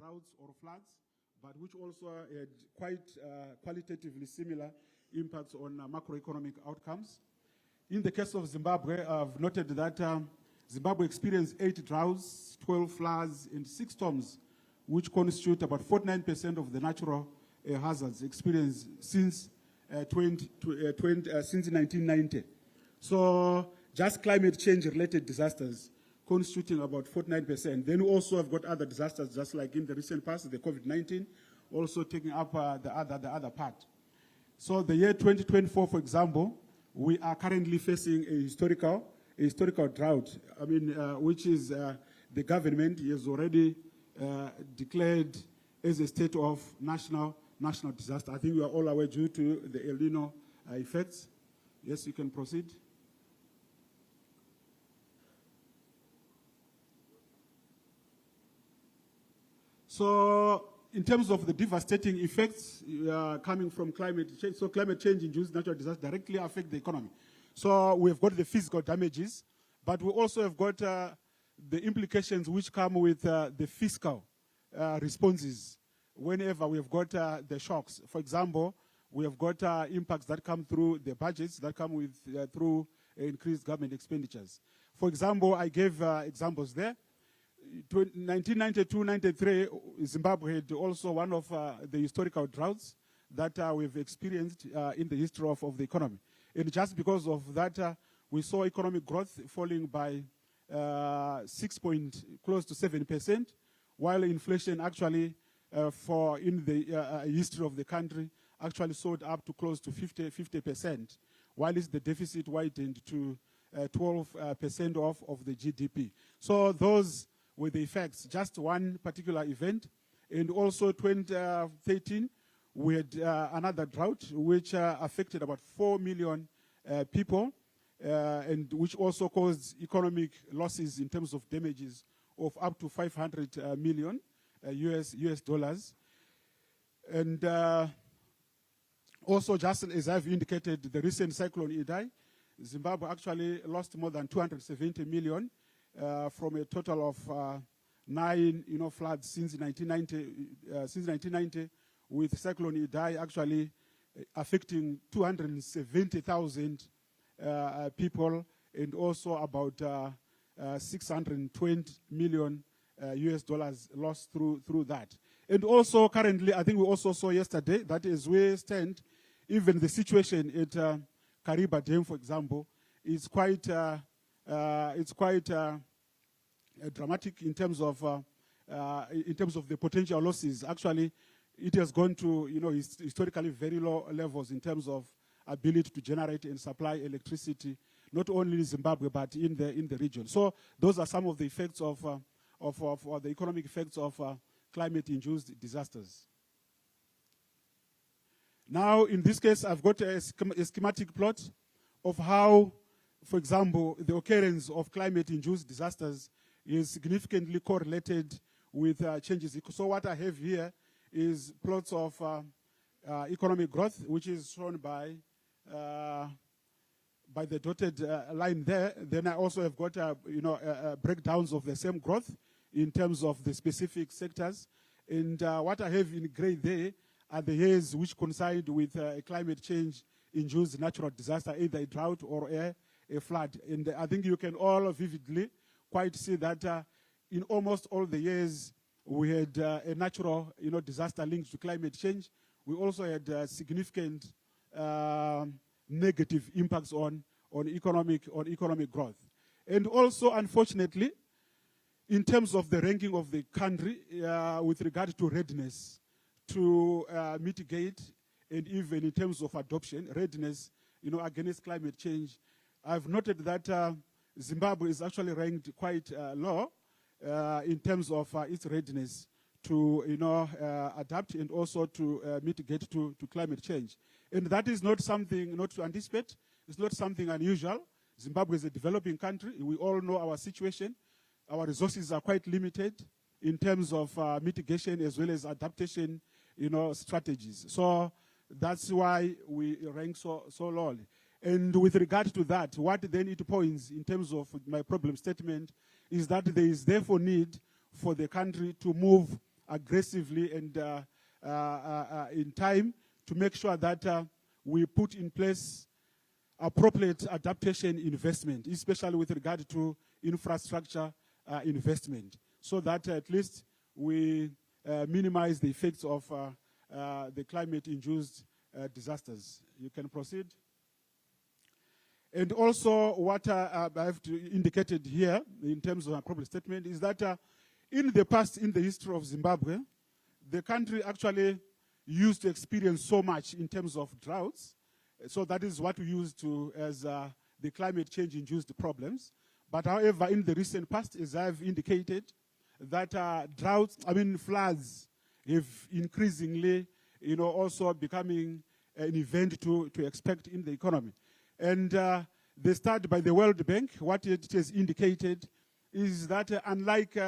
droughts or floods, but which also had quite qualitatively similar impacts on macroeconomic outcomes. In the case of Zimbabwe, I've noted that Zimbabwe experienced 8 droughts, 12 floods, and 6 storms, which constitute about 49% of the natural hazards experienced since 1990. So just climate change-related disasters constituting about 49%. Then we also have got other disasters, just like in the recent past, the COVID-19, also taking up the other part. So the year 2024, for example, we are currently facing a historical drought. I mean, which is the government has already declared as a state of national disaster. I think we are all aware due to the El Nino effects. Yes, you can proceed. So in terms of the devastating effects coming from climate change, so climate change-induced natural disasters directly affect the economy. So we've got the physical damages, but we also have got the implications which come with the fiscal responses whenever we've got the shocks. For example, we have got impacts that come through the budgets that come with through increased government expenditures. For example, I gave examples there. 1992-93, Zimbabwe had also one of the historical droughts that we've experienced in the history of the economy. And just because of that, we saw economic growth falling by close to 7%, while inflation actually, in the history of the country, actually soared up to close to 50%, while the deficit widened to 12% of the GDP. So those were the effects, just one particular event. And also 2013, we had another drought which affected about 4 million people, and which also caused economic losses in terms of damages of up to 500 million US dollars. And also, just as I've indicated, the recent cyclone Idai, Zimbabwe actually lost more than 270 million from a total of 9 floods since 1990, with cyclone Idai actually affecting 270,000 people, and also about 620 million US dollars lost through that. And also currently, I think we also saw yesterday that as we stand, even the situation at Kariba Dam, for example, is quite dramatic in terms of the potential losses. Actually, it has gone to historically very low levels in terms of ability to generate and supply electricity, not only in Zimbabwe but in the region. So those are some of the effects of the economic effects of climate-induced disasters. Now, in this case, I've got a schematic plot of how, for example, the occurrence of climate-induced disasters is significantly correlated with changes. So what I have here is plots of economic growth, which is shown by the dotted line there. Then I also have got breakdowns of the same growth in terms of the specific sectors. And what I have in gray there are the years which coincide with a climate change-induced natural disaster, either a drought or a flood. And I think you can all vividly quite see that in almost all the years we had a natural disaster linked to climate change. We also had significant negative impacts on economic growth. And also, unfortunately, in terms of the ranking of the country with regard to readiness to mitigate, and even in terms of adoption, readiness against climate change, I've noted that Zimbabwe is actually ranked quite low in terms of its readiness to adapt and also to mitigate to climate change. And that is not something not to anticipate. It's not something unusual. Zimbabwe is a developing country. We all know our situation. Our resources are quite limited in terms of mitigation as well as adaptation strategies. So that's why we rank so lowly. And with regard to that, what then it points in terms of my problem statement is that there is therefore need for the country to move aggressively and in time to make sure that we put in place appropriate adaptation investment, especially with regard to infrastructure investment, so that at least we minimize the effects of the climate-induced disasters. You can proceed. And also what I have indicated here in terms of a appropriate statement is that in the past, in the history of Zimbabwe, the country actually used to experience so much in terms of droughts. So that is what we use to as the climate change-induced problems. But however, in the recent past, as I've indicated, that floods have increasingly, also becoming an event to expect in the economy. And the study by the World Bank, what it has indicated is that unlike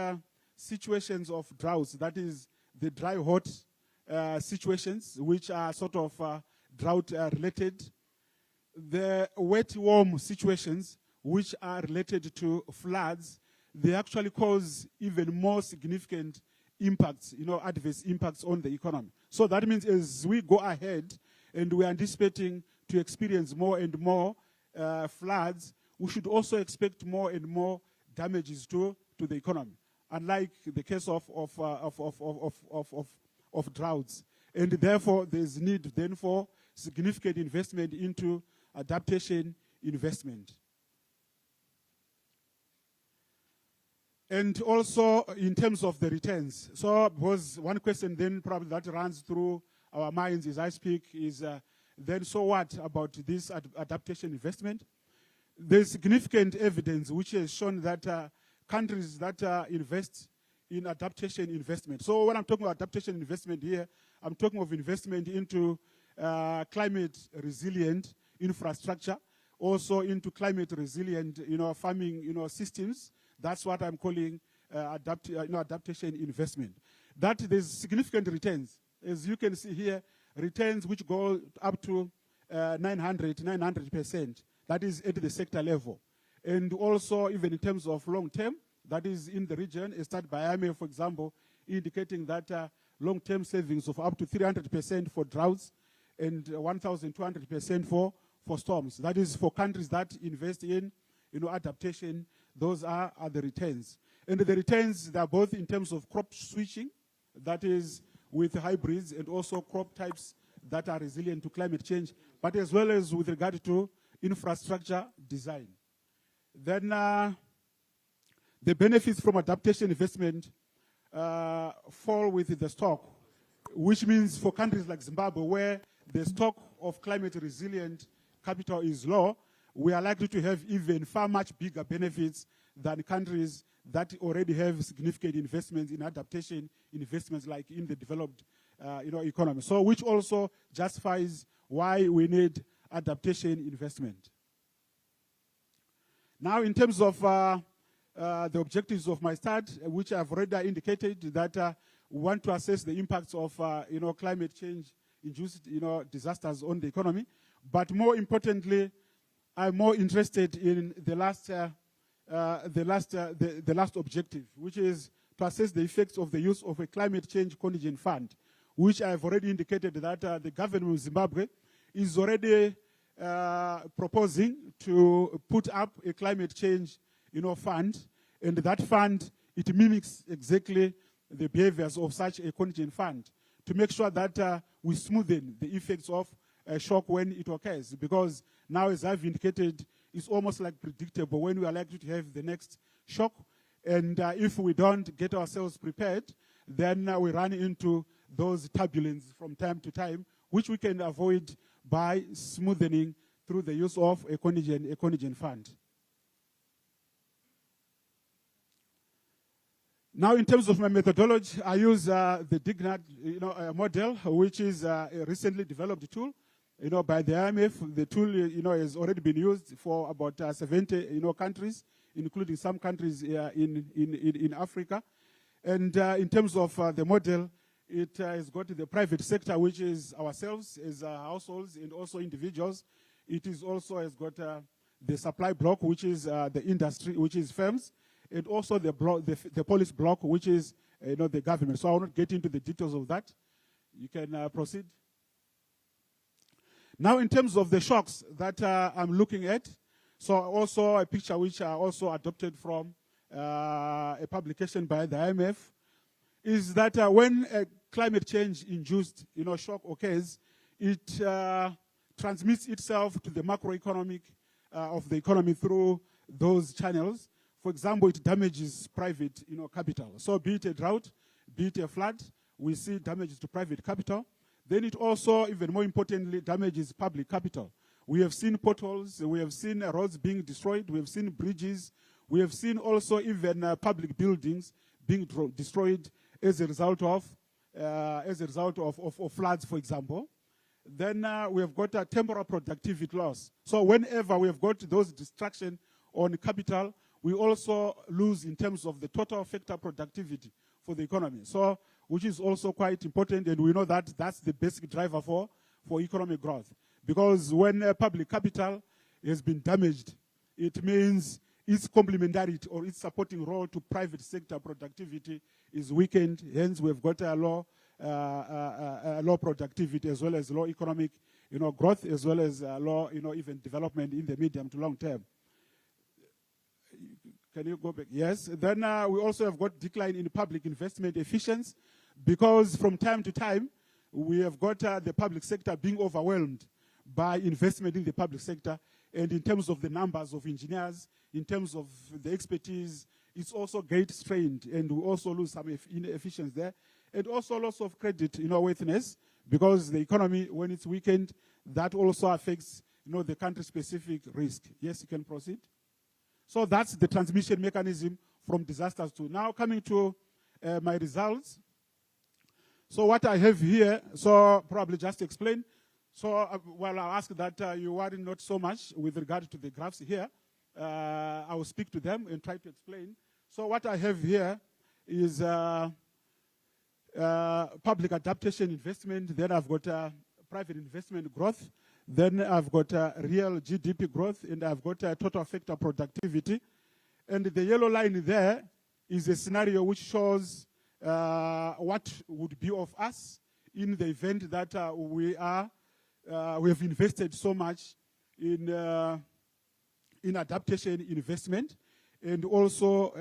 situations of droughts, that is the dry-hot situations, which are sort of drought-related, the wet-warm situations, which are related to floods, they actually cause even more significant impacts, adverse impacts on the economy. So that means as we go ahead and we're anticipating to experience more and more floods, we should also expect more and more damages to the economy, unlike the case of droughts. And therefore, there's need then for significant investment into adaptation investment. And also in terms of the returns. So was one question then probably that runs through our minds as I speak is then so what about this adaptation investment? There's significant evidence which has shown that countries that invest in adaptation investment. So when I'm talking about adaptation investment here, I'm talking of investment into climate resilient infrastructure, also into climate resilient, farming, systems. That's what I'm calling adaptation investment. That there's significant returns. As you can see here, returns which go up to 900%. That is at the sector level. And also even in terms of long term, that is in the region, a study by IMF, for example, indicating that long-term savings of up to 300% for droughts and 1,200% for storms. That is for countries that invest in adaptation. Those are the returns. And the returns, they are both in terms of crop switching, that is with hybrids, and also crop types that are resilient to climate change, but as well as with regard to infrastructure design. Then the benefits from adaptation investment fall with the stock, which means for countries like Zimbabwe, where the stock of climate resilient capital is low, we are likely to have even far much bigger benefits than countries that already have significant investments in adaptation investments like in the developed economy. So which also justifies why we need adaptation investment. Now in terms of the objectives of my study, which I've already indicated that we want to assess the impacts of climate change induced disasters on the economy, but more importantly, I'm more interested in the last objective, which is to assess the effects of the use of a climate change contingent fund, which I've already indicated that the government of Zimbabwe is already proposing to put up a climate change fund, and that fund, it mimics exactly the behaviors of such a contingent fund to make sure that we smoothen the effects of a shock when it occurs, because now, as I've indicated, it's almost like predictable when we are likely to have the next shock, and if we don't get ourselves prepared, then we run into those turbulence from time to time, which we can avoid by smoothening through the use of a contingent fund. Now, in terms of my methodology, I use the DIGNAT model, which is a recently developed tool. By the IMF, the tool, has already been used for about 70, countries, including some countries in Africa. And in terms of the model, it has got the private sector, which is ourselves as households and also individuals. It is also has got the supply block, which is the industry, which is firms. and also the police bloc, which is the government. So I will not get into the details of that. You can proceed. Now, in terms of the shocks that I'm looking at, so also a picture which I also adopted from a publication by the IMF, is that when a climate change-induced shock occurs, it transmits itself to the macroeconomic of the economy through those channels. For example, it damages private capital. So be it a drought, be it a flood, we see damages to private capital. Then it also, even more importantly, damages public capital. We have seen potholes, we have seen roads being destroyed, we have seen bridges, we have seen also even public buildings being destroyed as a result of floods, for example. Then we have got a temporal productivity loss. So whenever we have got those distractions on capital, we also lose in terms of the total factor productivity for the economy. So, which is also quite important, and we know that that's the basic driver for economic growth. Because when public capital has been damaged, it means its complementarity or its supporting role to private sector productivity is weakened. Hence, we've got a low productivity as well as low economic growth, as well as low even development in the medium to long term. Can you go back? Yes. Then we also have got decline in public investment efficiency, because from time to time we have got the public sector being overwhelmed by investment in the public sector, and in terms of the numbers of engineers, in terms of the expertise, it's also gate strained, and we also lose some inefficiency there, and also loss of credit worthiness, because the economy, when it's weakened, that also affects the country-specific risk. Yes, you can proceed. So that's the transmission mechanism from disasters to. Now coming to my results. So what I have here, so probably just explain. So I'll ask that you worry not so much with regard to the graphs here. I will speak to them and try to explain. So what I have here is public adaptation investment. Then I've got private investment growth. Then I've got real GDP growth, and I've got total factor productivity. And the yellow line there is a scenario which shows what would be of us in the event that we have invested so much in adaptation investment, and also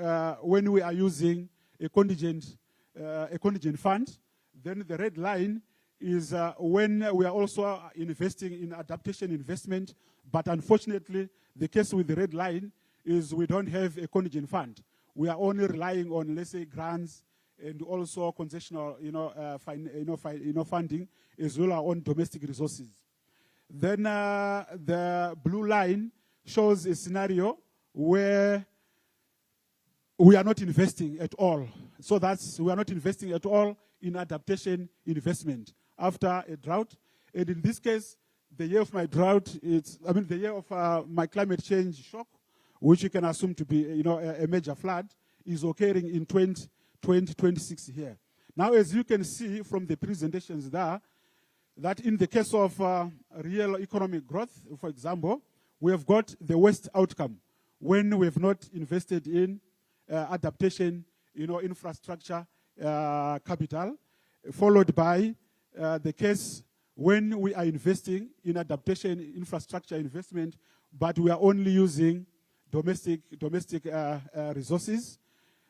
when we are using a contingent fund. Then the red line is when we are also investing in adaptation investment, but unfortunately, the case with the red line is we don't have a contingent fund. We are only relying on, let's say, grants and also concessional, funding, as well as our own domestic resources. Then the blue line shows a scenario where we are not investing at all. So we are not investing at all in adaptation investment after a drought. And in this case, the year of my drought, the year of my climate change shock, which you can assume to be, a major flood, is occurring in 2026 here. Now, as you can see from the presentations there, that in the case of real economic growth, for example, we have got the worst outcome when we have not invested in adaptation, infrastructure capital, followed by the case when we are investing in adaptation infrastructure investment, but we are only using domestic resources.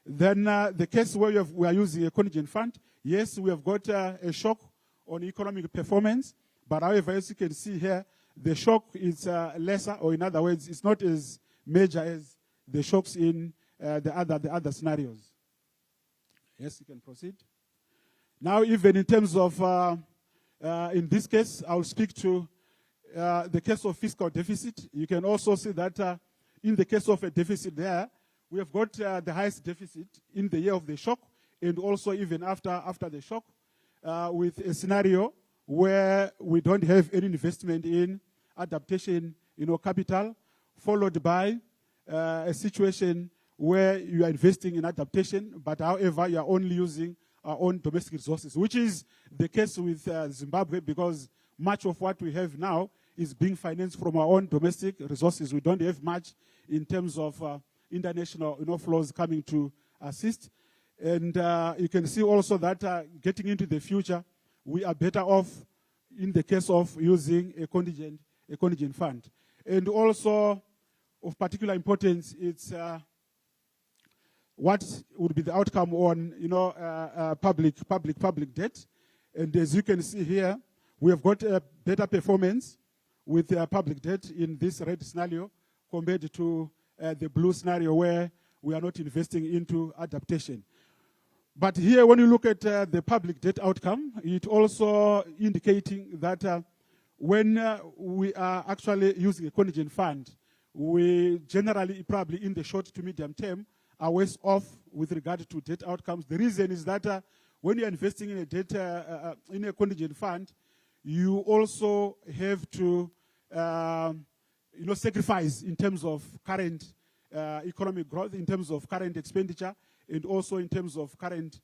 Then the case where we are using a contingent fund, yes, we have got a shock on economic performance, but however, as you can see here, the shock is lesser, or in other words, it's not as major as the shocks in the other scenarios. Yes, you can proceed. Now, even in terms of, in this case, I'll speak to the case of fiscal deficit. You can also see that in the case of a deficit there, we have got the highest deficit in the year of the shock, and also even after the shock, with a scenario where we don't have any investment in adaptation, capital, followed by a situation where you are investing in adaptation, but however, you are only using our own domestic resources, which is the case with Zimbabwe, because much of what we have now is being financed from our own domestic resources. We don't have much in terms of international flows coming to assist. And you can see also that getting into the future, we are better off in the case of using a contingent fund. And also of particular importance, it's what would be the outcome on public debt. And as you can see here, we have got a better performance with public debt in this red scenario compared to the blue scenario where we are not investing into adaptation. But here, when you look at the public debt outcome, it also indicating that when we are actually using a contingent fund, we generally, probably in the short to medium term, are worse off with regard to debt outcomes. The reason is that when you're investing in a debt in a contingent fund, you also have to sacrifice in terms of current economic growth, in terms of current expenditure, and also in terms of current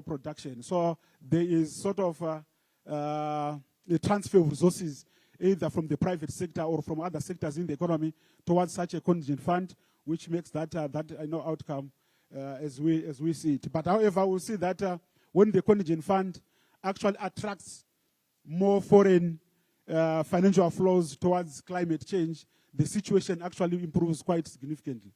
production. So there is sort of a transfer of resources either from the private sector or from other sectors in the economy towards such a contingent fund, which makes that outcome as we see it. But however, we'll see that when the contingent fund actually attracts more foreign financial flows towards climate change, the situation actually improves quite significantly.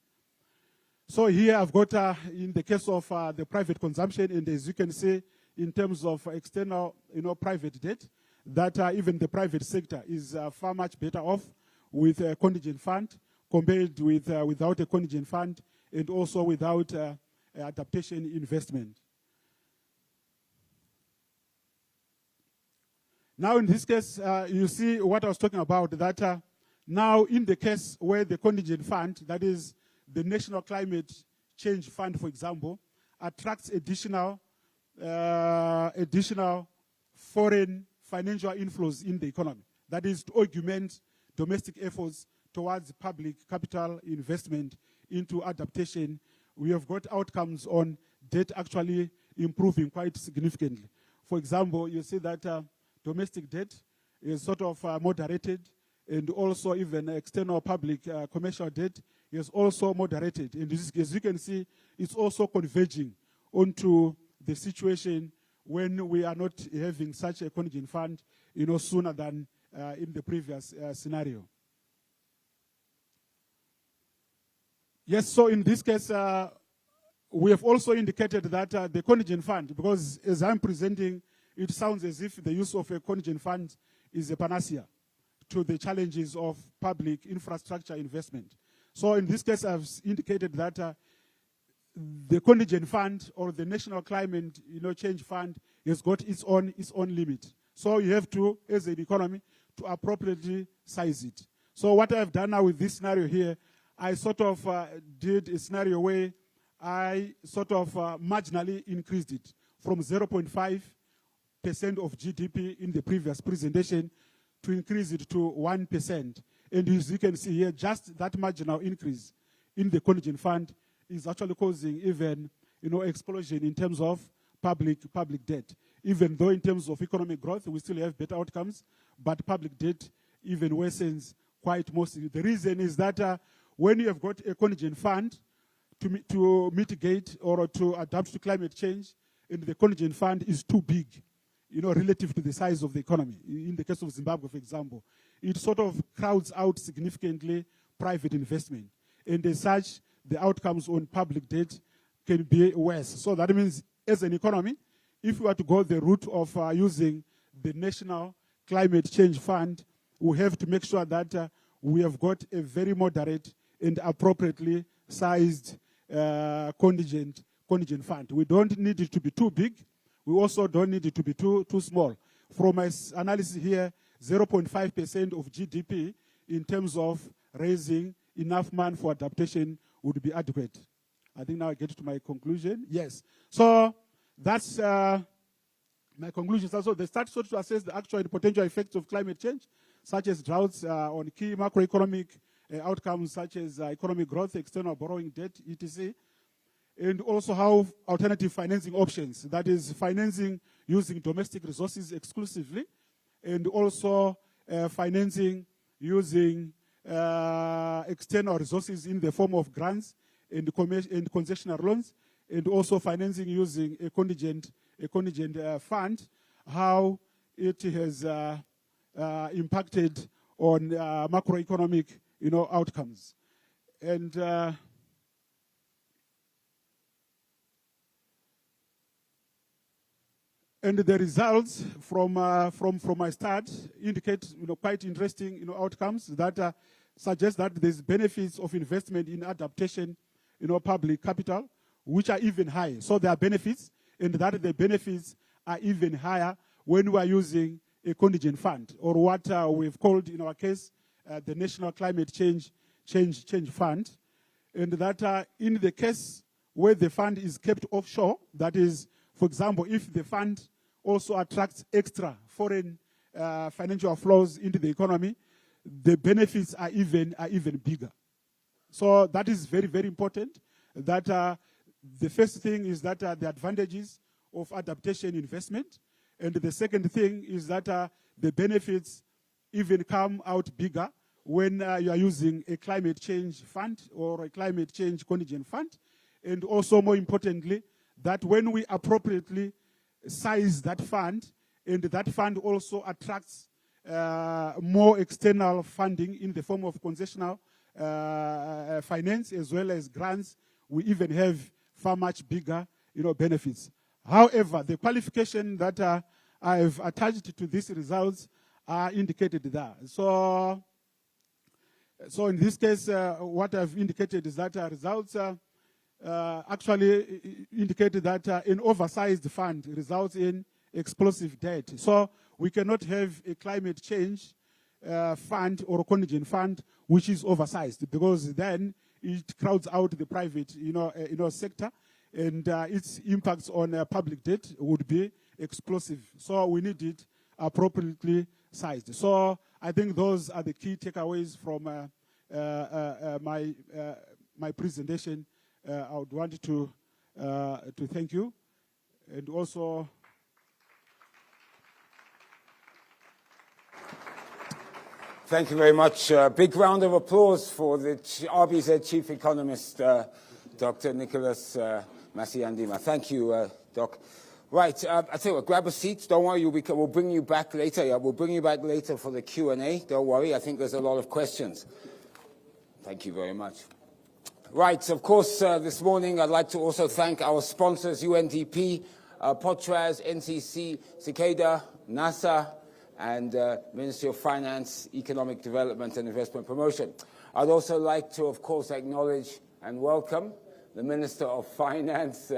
So here I've got, in the case of the private consumption, and as you can see, in terms of external, private debt, that even the private sector is far much better off with a contingent fund compared with without a contingent fund, and also without adaptation investment. Now, in this case, you see what I was talking about, that now in the case where the contingent fund, that is the National Climate Change Fund, for example, attracts additional foreign financial inflows in the economy. That is to augment domestic efforts towards public capital investment into adaptation. We have got outcomes on debt actually improving quite significantly. For example, you see that domestic debt is sort of moderated, and also even external public commercial debt is also moderated. And this, as you can see, it's also converging onto the situation when we are not having such a contingent fund, sooner than in the previous scenario. Yes, so in this case, we have also indicated that the contingent fund, because as I'm presenting, it sounds as if the use of a contingent fund is a panacea to the challenges of public infrastructure investment. So in this case, I've indicated that the contingent fund or the National Climate Change Fund has got its own limit. So you have to, as an economy, to appropriately size it. So what I've done now with this scenario here, I sort of did a scenario where I sort of marginally increased it from 0.5% of GDP in the previous presentation to increase it to 1%. And as you can see here, just that marginal increase in the contingent fund is actually causing even, explosion in terms of public debt. Even though in terms of economic growth, we still have better outcomes, but public debt even worsens quite mostly. The reason is that when you have got a contingent fund to mitigate or to adapt to climate change, and the contingent fund is too big, relative to the size of the economy. In the case of Zimbabwe, for example, it sort of crowds out significantly private investment. And as such, the outcomes on public debt can be worse. So that means, as an economy, if we were to go the route of using the National Climate Change Fund, we have to make sure that we have got a very moderate and appropriately sized contingent fund. We don't need it to be too big. We also don't need it to be too small. From my analysis here, 0.5% of GDP in terms of raising enough money for adaptation would be adequate. I think now I get to my conclusion. Yes. So that's my conclusion. So they start to assess the actual and potential effects of climate change, such as droughts on key macroeconomic outcomes, such as economic growth, external borrowing, debt, etc. And also how alternative financing options, that is financing using domestic resources exclusively, and also financing using external resources in the form of grants and concessional loans, and also financing using a contingent fund, how it has impacted on macroeconomic, outcomes. And the results from my start indicate, quite interesting, outcomes that suggest that there's benefits of investment in adaptation, public capital, which are even high. So there are benefits, and that the benefits are even higher when we are using a contingent fund, or what we've called in our case the National Climate Change Fund, and that in the case where the fund is kept offshore, that is, for example, if the fund also attracts extra foreign financial flows into the economy, the benefits are even bigger. So that is very, very important. That the first thing is that the advantages of adaptation investment, and the second thing is that the benefits even come out bigger when you are using a climate change fund or a climate change contingent fund, and also more importantly, that when we appropriately size that fund, and that fund also attracts more external funding in the form of concessional finance as well as grants, we even have far much bigger, benefits. However, the qualification that I have attached to these results are indicated there. So in this case, what I've indicated is that results actually indicated that an oversized fund results in explosive debt. So we cannot have a climate change fund or a contingent fund which is oversized, because then it crowds out the private, sector, and its impacts on public debt would be explosive. So we need it appropriately sized. So I think those are the key takeaways from my presentation. I would want to thank you, and also thank you very much. Big round of applause for the RBZ Chief Economist, Dr. Nicholas Masiandima. Thank you, Doc. Right, I tell you what, grab a seat. Don't worry, we'll bring you back later. Yeah, we'll bring you back later for the Q&A. Don't worry, I think there's a lot of questions. Thank you very much. Right, of course, this morning I'd like to also thank our sponsors, UNDP, Potras, NCC, Cicada, NASA, and Ministry of Finance, Economic Development and Investment Promotion. I'd also like to, of course, acknowledge and welcome the Minister of Finance,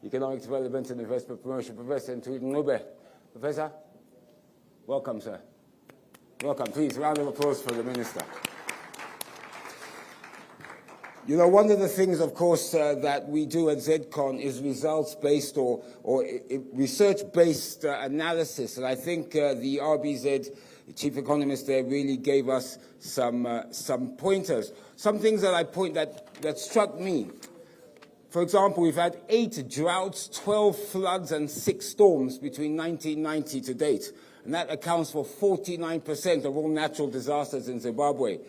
Economic Development and Investment Promotion, Professor Ntuli Ngube. Professor, welcome, sir. Welcome. Please, round of applause for the Minister. One of the things, of course, that we do at Zedcon is results-based or research-based analysis. And I think the RBZ chief economist there really gave us some pointers. Some things that struck me. For example, we've had 8 droughts, 12 floods, and 6 storms between 1990 to date. And that accounts for 49% of all natural disasters in Zimbabwe.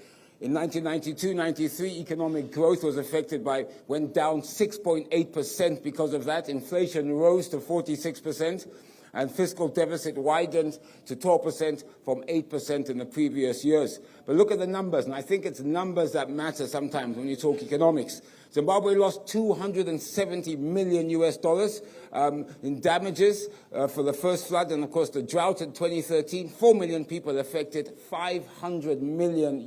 In 1992-93, economic growth went down 6.8% because of that. Inflation rose to 46%, and fiscal deficit widened to 12% from 8% in the previous years. But look at the numbers, and I think it's numbers that matter sometimes when you talk economics. Zimbabwe lost $270 million in damages for the first flood, and of course the drought in 2013, 4 million people affected, $500 million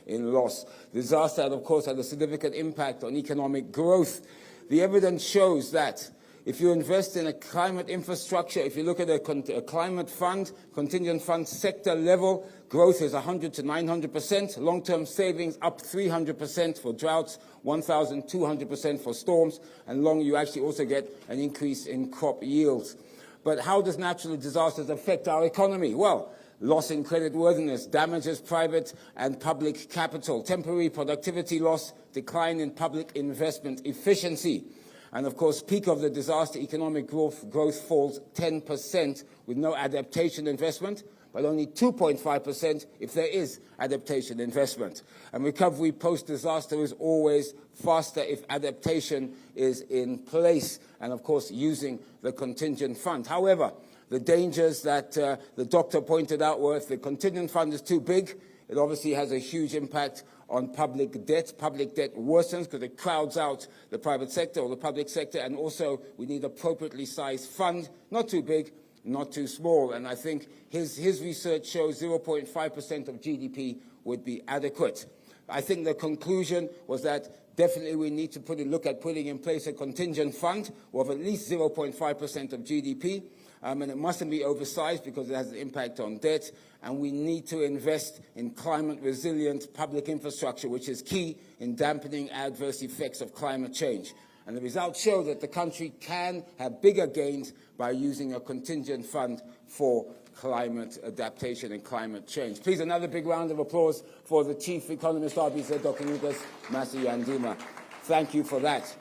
in loss. Disaster, of course, had a significant impact on economic growth. The evidence shows that if you invest in a climate infrastructure, if you look at a climate fund, contingent fund sector level, growth is 100 to 900%. Long-term savings up 300% for droughts, 1,200% for storms, and you actually also get an increase in crop yields. But how does natural disasters affect our economy? Well, loss in creditworthiness, damages private and public capital, temporary productivity loss, decline in public investment efficiency. And of course, peak of the disaster, economic growth falls 10% with no adaptation investment. but only 2.5% if there is adaptation investment. And recovery post-disaster is always faster if adaptation is in place, and of course using the contingent fund. However, the dangers that the doctor pointed out were if the contingent fund is too big, it obviously has a huge impact on public debt. Public debt worsens because it crowds out the private sector or the public sector, and also we need appropriately sized fund, not too big, not too small. And I think his research shows 0.5% of GDP would be adequate. I think the conclusion was that definitely we need to look at putting in place a contingent fund of at least 0.5% of GDP. And it mustn't be oversized because it has an impact on debt. And we need to invest in climate-resilient public infrastructure, which is key in dampening adverse effects of climate change. And the results show that the country can have bigger gains by using a contingent fund for climate adaptation and climate change. Please, another big round of applause for the Chief Economist, RBZ, Dr. Lucas Masiyandima. Thank you for that.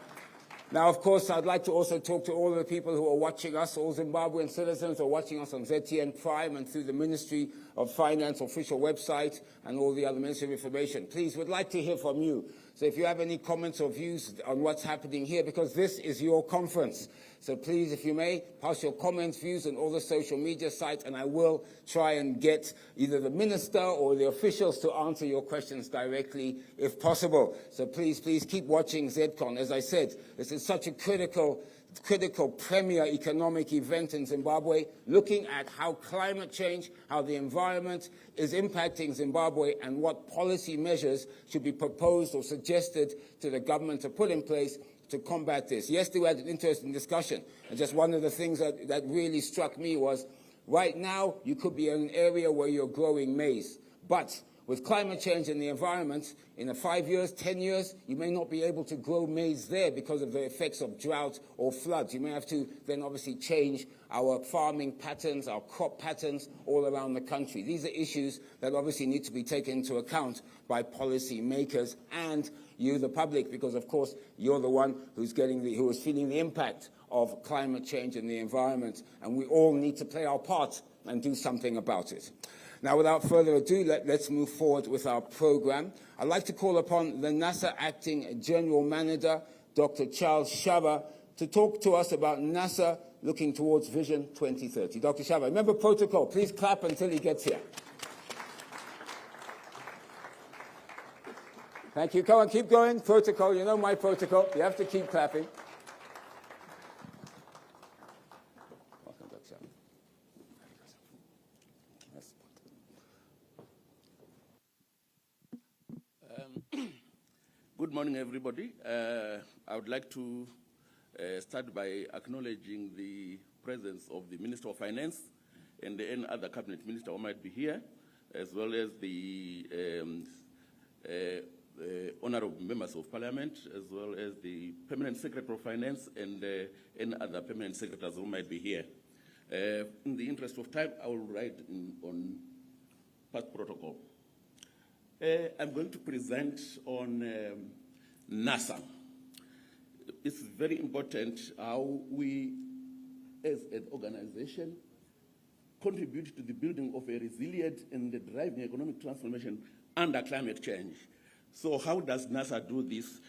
Now, of course, I'd like to also talk to all of the people who are watching us, all Zimbabwean citizens who are watching us on ZTN Prime and through the Ministry of Finance official website and all the other Ministry of Information. Please, we'd like to hear from you. So if you have any comments or views on what's happening here, because this is your conference. So please, if you may, pass your comments, views on all the social media sites, and I will try and get either the minister or the officials to answer your questions directly if possible. So please keep watching Zedcon. As I said, this is such a critical premier economic event in Zimbabwe, looking at how climate change, how the environment is impacting Zimbabwe, and what policy measures should be proposed or suggested to the government to put in place to combat this. Yesterday we had an interesting discussion, and just one of the things that really struck me was, right now you could be in an area where you're growing maize, but with climate change and the environment, in 5 years, 10 years, you may not be able to grow maize there because of the effects of drought or floods. You may have to then obviously change our farming patterns, our crop patterns all around the country. These are issues that obviously need to be taken into account by policy makers and you, the public, because of course you're the one who is feeling the impact of climate change and the environment, and we all need to play our part and do something about it. Now, without further ado, let's move forward with our program. I'd like to call upon the NASA Acting General Manager, Dr. Charles Shaba, to talk to us about NASA looking towards Vision 2030. Dr. Shaba, remember protocol. Please clap until he gets here. Thank you. Come on, keep going. Protocol. You know my protocol. You have to keep clapping. Welcome, Dr. Shaba. Good morning, everybody. I would like to start by acknowledging the presence of the Minister of Finance and any other cabinet minister who might be here, as well as the honorable members of parliament, as well as the permanent secretary of finance and any other permanent secretaries who might be here. In the interest of time, I will write on past protocol. I'm going to present on NASA. It's very important how we, as an organization, contribute to the building of a resilient and driving economic transformation under climate change. So how does NASA do this?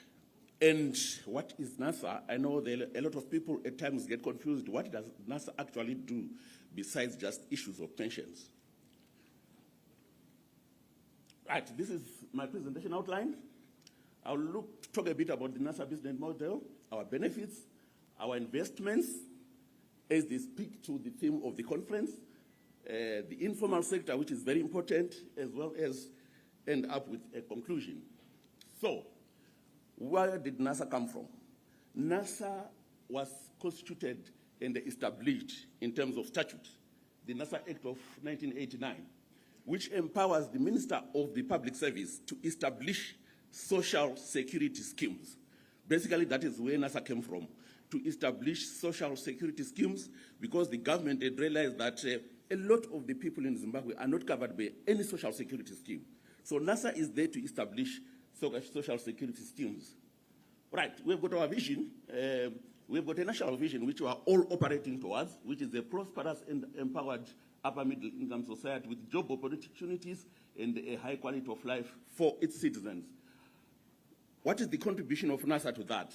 And what is NASA? I know that a lot of people at times get confused. What does NASA actually do besides just issues of pensions? Right, this is my presentation outline. I'll talk a bit about the NASA business model, our benefits, our investments, as they speak to the theme of the conference, the informal sector, which is very important, as well as end up with a conclusion. So, where did NASA come from? NASA was constituted and established in terms of statute, the NASA Act of 1989, which empowers the Minister of the Public Service to establish social security schemes. Basically, that is where NASA came from, to establish social security schemes, because the government had realized that a lot of the people in Zimbabwe are not covered by any social security scheme. So NASA is there to establish social security schemes. Right, we've got our vision. We've got a national vision which we are all operating towards, which is a prosperous and empowered upper middle income society with job opportunities and a high quality of life for its citizens. What is the contribution of NASA to that?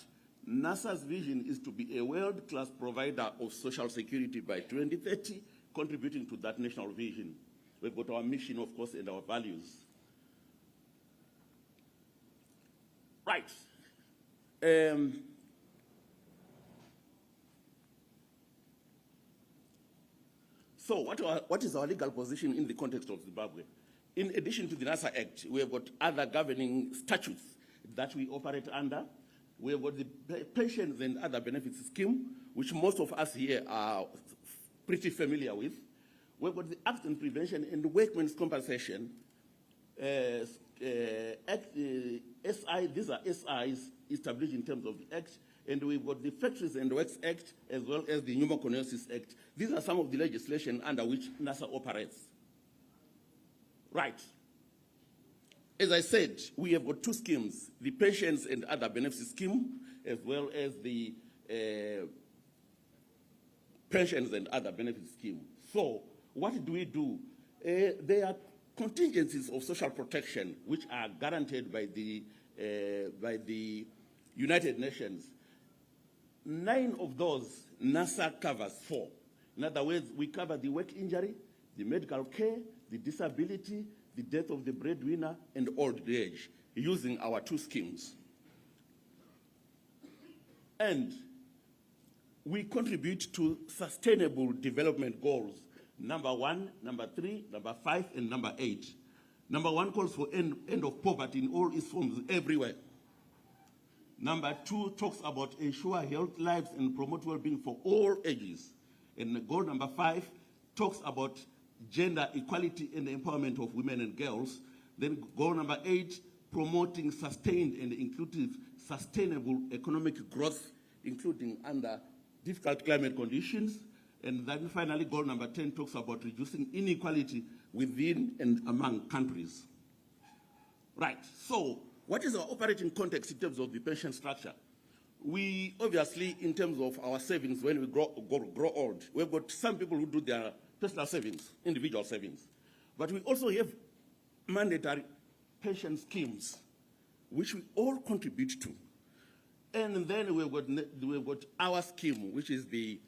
NASA's vision is to be a world-class provider of social security by 2030, contributing to that national vision. We've got our mission, of course, and our values. Right. So what is our legal position in the context of Zimbabwe? In addition to the NASA Act, we have got other governing statutes that we operate under. We have got the Pensions and Other Benefits Scheme, which most of us here are pretty familiar with. We've got the Accident Prevention and Workmen's Compensation Act, SI, these are SIs established in terms of the Act, and we've got the Factories and Works Act, as well as the Pneumoconiosis Act. These are some of the legislation under which NASA operates. Right. As I said, we have got two schemes, the Pensions and Other Benefits Scheme, as well as the Pensions and Other Benefits Scheme. So, what do we do? There are contingencies of social protection which are guaranteed by the United Nations. 9 of those, NASA covers 4. In other words, we cover the work injury, the medical care, the disability, the death of the breadwinner, and old age, using our 2 schemes. And we contribute to sustainable development goals. Number 1, number 3, number 5, and number 8. Number 1 calls for end of poverty in all its forms everywhere. Number 2 talks about ensure health lives and promote well-being for all ages. And goal number 5 talks about gender equality and the empowerment of women and girls. Then goal number 8, promoting sustained and inclusive sustainable economic growth, including under difficult climate conditions. And then finally, goal number 10 talks about reducing inequality within and among countries. Right, so what is our operating context in terms of the pension structure? We obviously, in terms of our savings, when we grow old, we've got some people who do their personal savings, individual savings. But we also have mandatory pension schemes, which we all contribute to. And then we've got our scheme, which is the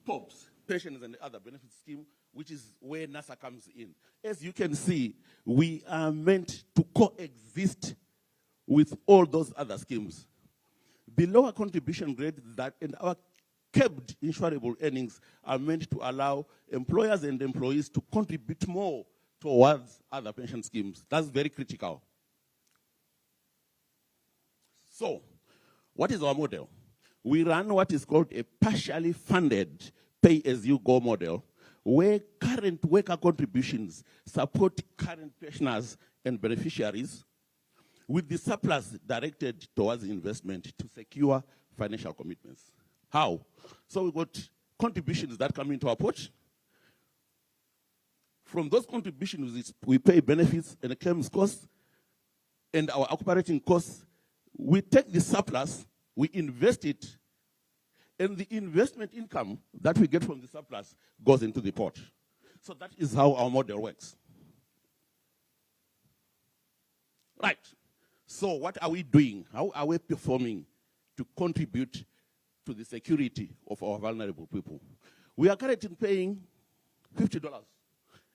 POPs, Pensions and Other Benefits Scheme, which is where NASA comes in. As you can see, we are meant to coexist with all those other schemes. The lower contribution grade that and our capped insurable earnings are meant to allow employers and employees to contribute more towards other pension schemes. That's very critical. So, what is our model? We run what is called a partially funded pay-as-you-go model, where current worker contributions support current pensioners and beneficiaries, with the surplus directed towards investment to secure financial commitments. How? So we've got contributions that come into our pot. From those contributions, we pay benefits and claims costs and our operating costs. We take the surplus, we invest it, and the investment income that we get from the surplus goes into the pot. So that is how our model works. Right. So what are we doing? How are we performing to contribute to the security of our vulnerable people? We are currently paying $50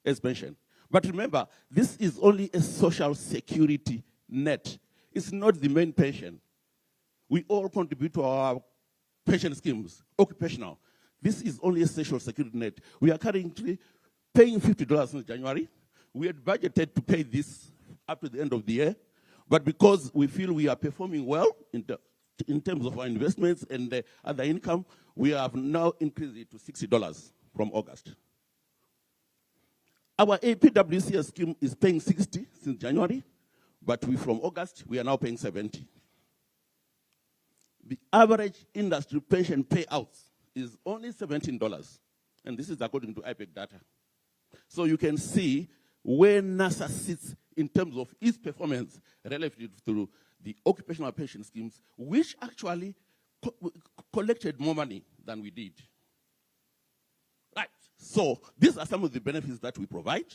as pension. But remember, this is only a social security net. It's not the main pension. We all contribute to our pension schemes, occupational. This is only a social security net. We are currently paying $50 since January. We had budgeted to pay this up to the end of the year, but because we feel we are performing well in terms of our investments and other income, we have now increased it to $60 from August. Our APWCS scheme is paying $60 since January, but from August, we are now paying $70. The average industry pension payouts is only $17, and this is according to IPEC data. So you can see where NASA sits in terms of its performance relative to the occupational pension schemes, which actually collected more money than we did. Right, So these are some of the benefits that we provide.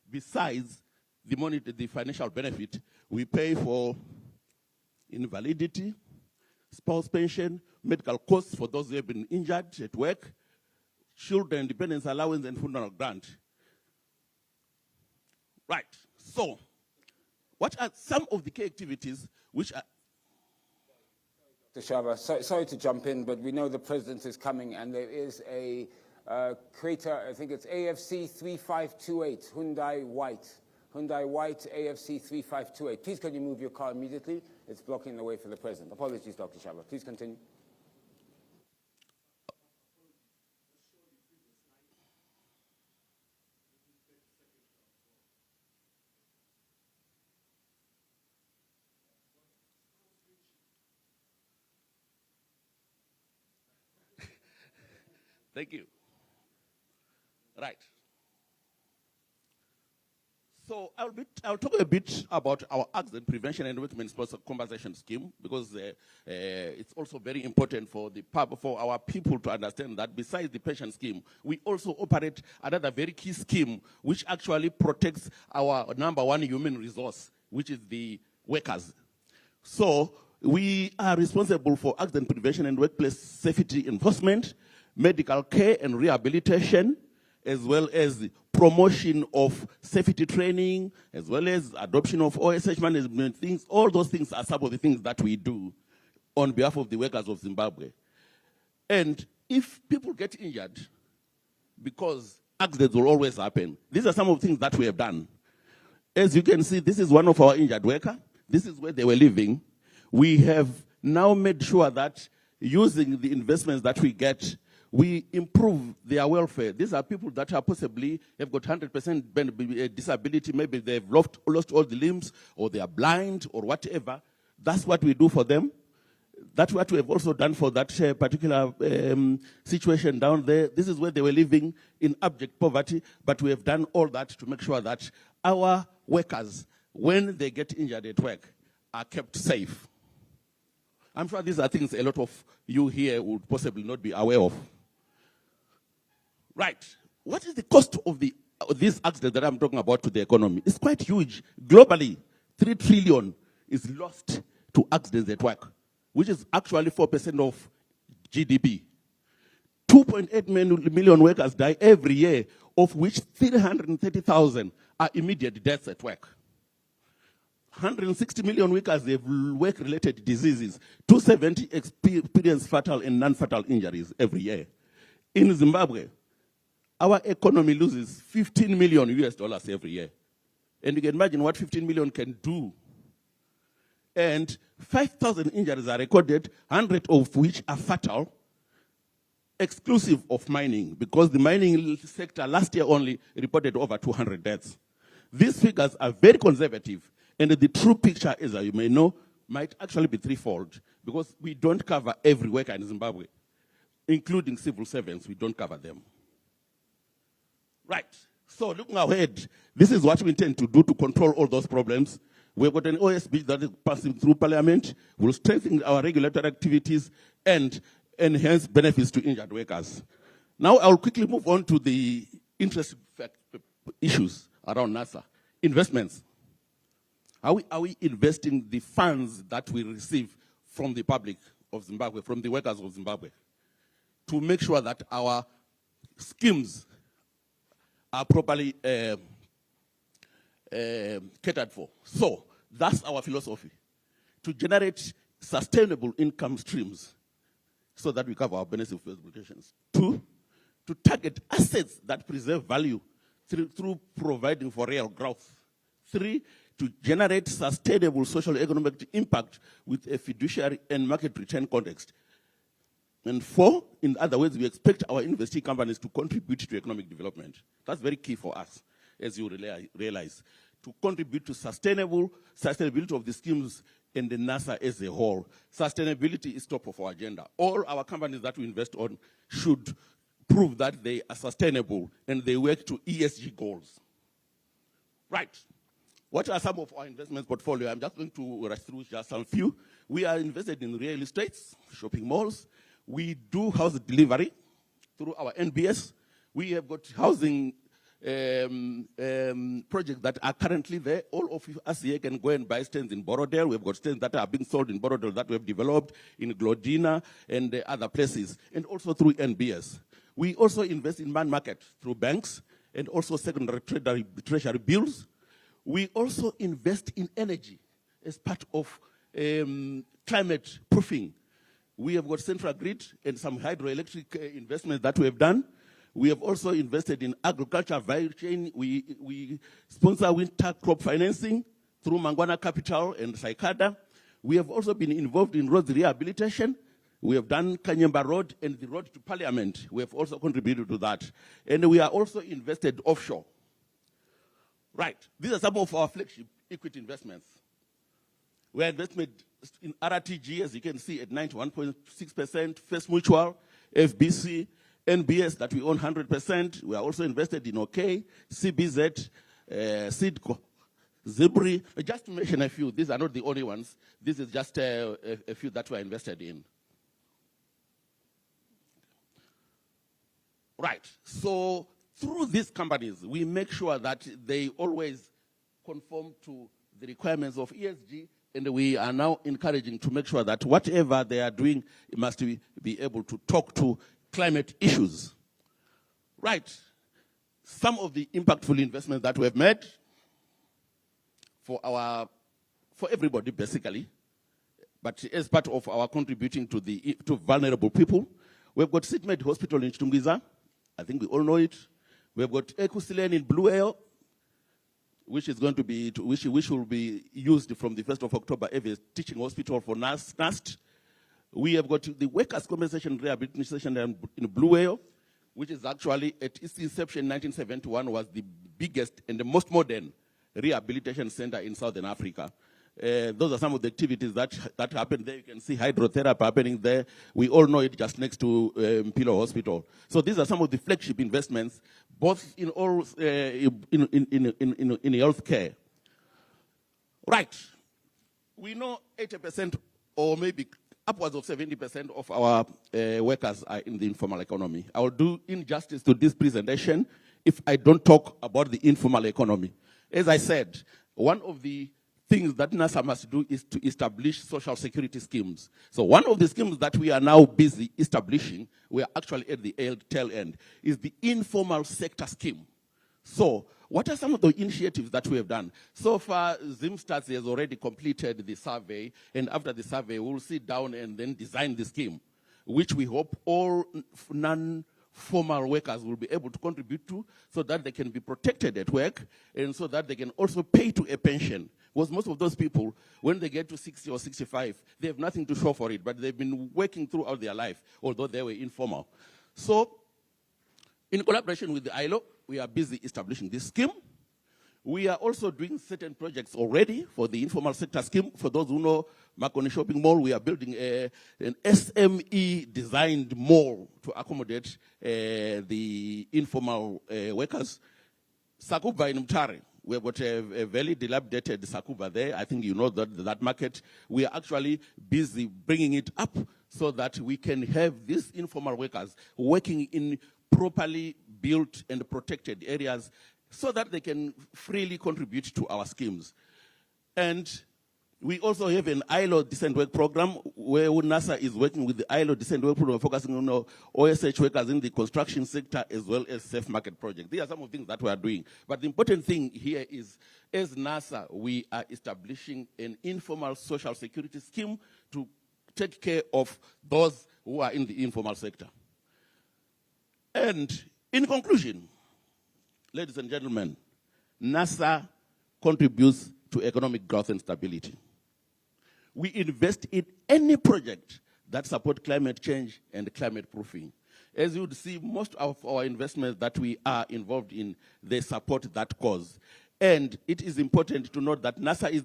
Besides the money, the financial benefit, we pay for invalidity, spouse pension, medical costs for those who have been injured at work, children dependence allowance, and funeral grant. Right. So, what are some of the key activities which are... Dr. Shaba, sorry to jump in, but we know the president is coming, and there is a Creta, I think it's AFC 3528, Hyundai White. Hyundai White AFC 3528. Please can you move your car immediately? It's blocking the way for the president. Apologies, Dr. Shaba. Please continue. Thank you. Right. So I'll talk a bit about our accident prevention and workmen's compensation scheme, because it's also very important for our people to understand that besides the pension scheme, we also operate another very key scheme which actually protects our number one human resource, which is the workers. So we are responsible for accident prevention and workplace safety enforcement, medical care and rehabilitation, as well as promotion of safety training, as well as adoption of OSH management things. All those things are some of the things that we do on behalf of the workers of Zimbabwe. And if people get injured, because accidents will always happen, these are some of the things that we have done. As you can see, this is one of our injured workers. This is where they were living. We have now made sure that using the investments that we get, we improve their welfare. These are people that are possibly have got 100% disability. Maybe they've lost all the limbs, or they are blind, or whatever. That's what we do for them. That's what we have also done for that particular situation down there. This is where they were living in abject poverty, but we have done all that to make sure that our workers, when they get injured at work, are kept safe. I'm sure these are things a lot of you here would possibly not be aware of. Right. What is the cost of this accident that I'm talking about to the economy? It's quite huge. Globally, 3 trillion is lost to accidents at work, which is actually 4% of GDP. 2.8 million workers die every year, of which 330,000 are immediate deaths at work. 160 million workers have work-related diseases. 270 experience fatal and non-fatal injuries every year. In Zimbabwe, our economy loses $15 million US every year. And you can imagine what 15 million can do. And 5,000 injuries are recorded, 100 of which are fatal, exclusive of mining, because the mining sector last year only reported over 200 deaths. These figures are very conservative, and the true picture, as you may know, might actually be threefold, because we don't cover every worker in Zimbabwe, including civil servants. We don't cover them. Right. So looking ahead, this is what we intend to do to control all those problems. We've got an OSB that is passing through Parliament. We'll strengthen our regulatory activities and enhance benefits to injured workers. Now I'll quickly move on to the interesting issues around NASA. Investments. Are we investing the funds that we receive from the public of Zimbabwe, from the workers of Zimbabwe, to make sure that our schemes are properly catered for? So that's our philosophy, to generate sustainable income streams so that we cover our benefit obligations. 2, to target assets that preserve value through providing for real growth. 3, to generate sustainable social economic impact with a fiduciary and market return context. And 4, in other words, we expect our investing companies to contribute to economic development. That's very key for us, as you realize, to contribute to sustainability of the schemes and the NASA as a whole. Sustainability is top of our agenda. All our companies that we invest on should prove that they are sustainable and they work to ESG goals. Right. What are some of our investment portfolio? I'm just going to rush through just some few. We are invested in real estates, shopping malls. We do house delivery through our NBS. We have got housing projects that are currently there. All of us here can go and buy stands in Borodale. We've got stands that are being sold in Borodale that we have developed in Glodina and other places, and also through NBS. We also invest in man market through banks and also secondary treasury bills. We also invest in energy as part of climate proofing. We have got central grid and some hydroelectric investments that we have done. We have also invested in agriculture value chain. We sponsor winter crop financing through Mangwana Capital and Saikada. We have also been involved in road rehabilitation. We have done Kanyemba Road and the road to Parliament. We have also contributed to that. And we are also invested offshore. Right, these are some of our flagship equity investments. We are invested in RTG, as you can see, at 91.6%, First Mutual, FBC, NBS that we own 100%. We are also invested in OK, CBZ, Zedcon, Zebri. Just to mention a few, these are not the only ones. This is just a few that we are invested in. Right, so through these companies, we make sure that they always conform to the requirements of ESG, and we are now encouraging to make sure that whatever they are doing, it must be able to talk to climate issues. Right, some of the impactful investments that we have made for everybody basically, but as part of our contributing to vulnerable people, we've got Sidmed Hospital in Chitungwiza. I think we all know it. We have got Ekusilen in Blue Ale, which is going to be, which will be used from the 1st of October as a teaching hospital for NAST. We have got the Workers' Compensation Rehabilitation in Blue Ale, which is actually, at its inception in 1971, was the biggest and the most modern rehabilitation center in Southern Africa. Those are some of the activities that happen there. You can see hydrotherapy happening there. We all know it just next to Mpilo Hospital. So these are some of the flagship investments, both in all in healthcare. Right. We know 80% or maybe upwards of 70% of our workers are in the informal economy. I will do injustice to this presentation if I don't talk about the informal economy. As I said, one of the things that NASA must do is to establish social security schemes. So one of the schemes that we are now busy establishing, we are actually at the tail end, is the informal sector scheme. So what are some of the initiatives that we have done? So far, Zimstats has already completed the survey, and after the survey, we'll sit down and then design the scheme, which we hope all non-formal workers will be able to contribute to so that they can be protected at work and so that they can also pay to a pension. Because most of those people, when they get to 60 or 65, they have nothing to show for it, but they've been working throughout their life, although they were informal. So, in collaboration with the ILO, we are busy establishing this scheme. We are also doing certain projects already for the informal sector scheme. For those who know Makoni Shopping Mall, we are building an SME-designed mall to accommodate the informal workers. Sakuba in Mtare. We have got a very dilapidated Sakuba there. I think you know that market. We are actually busy bringing it up so that we can have these informal workers working in properly built and protected areas so that they can freely contribute to our schemes. And we also have an ILO decent work program where NASA is working with the ILO decent work program, focusing on OSH workers in the construction sector as well as safe market projects. These are some of the things that we are doing. But the important thing here is, as NASA, we are establishing an informal social security scheme to take care of those who are in the informal sector. And in conclusion, ladies and gentlemen, NASA contributes to economic growth and stability. We invest in any project that support climate change and climate proofing. As you would see, most of our investments that we are involved in, they support that cause. And it is important to note that NASA is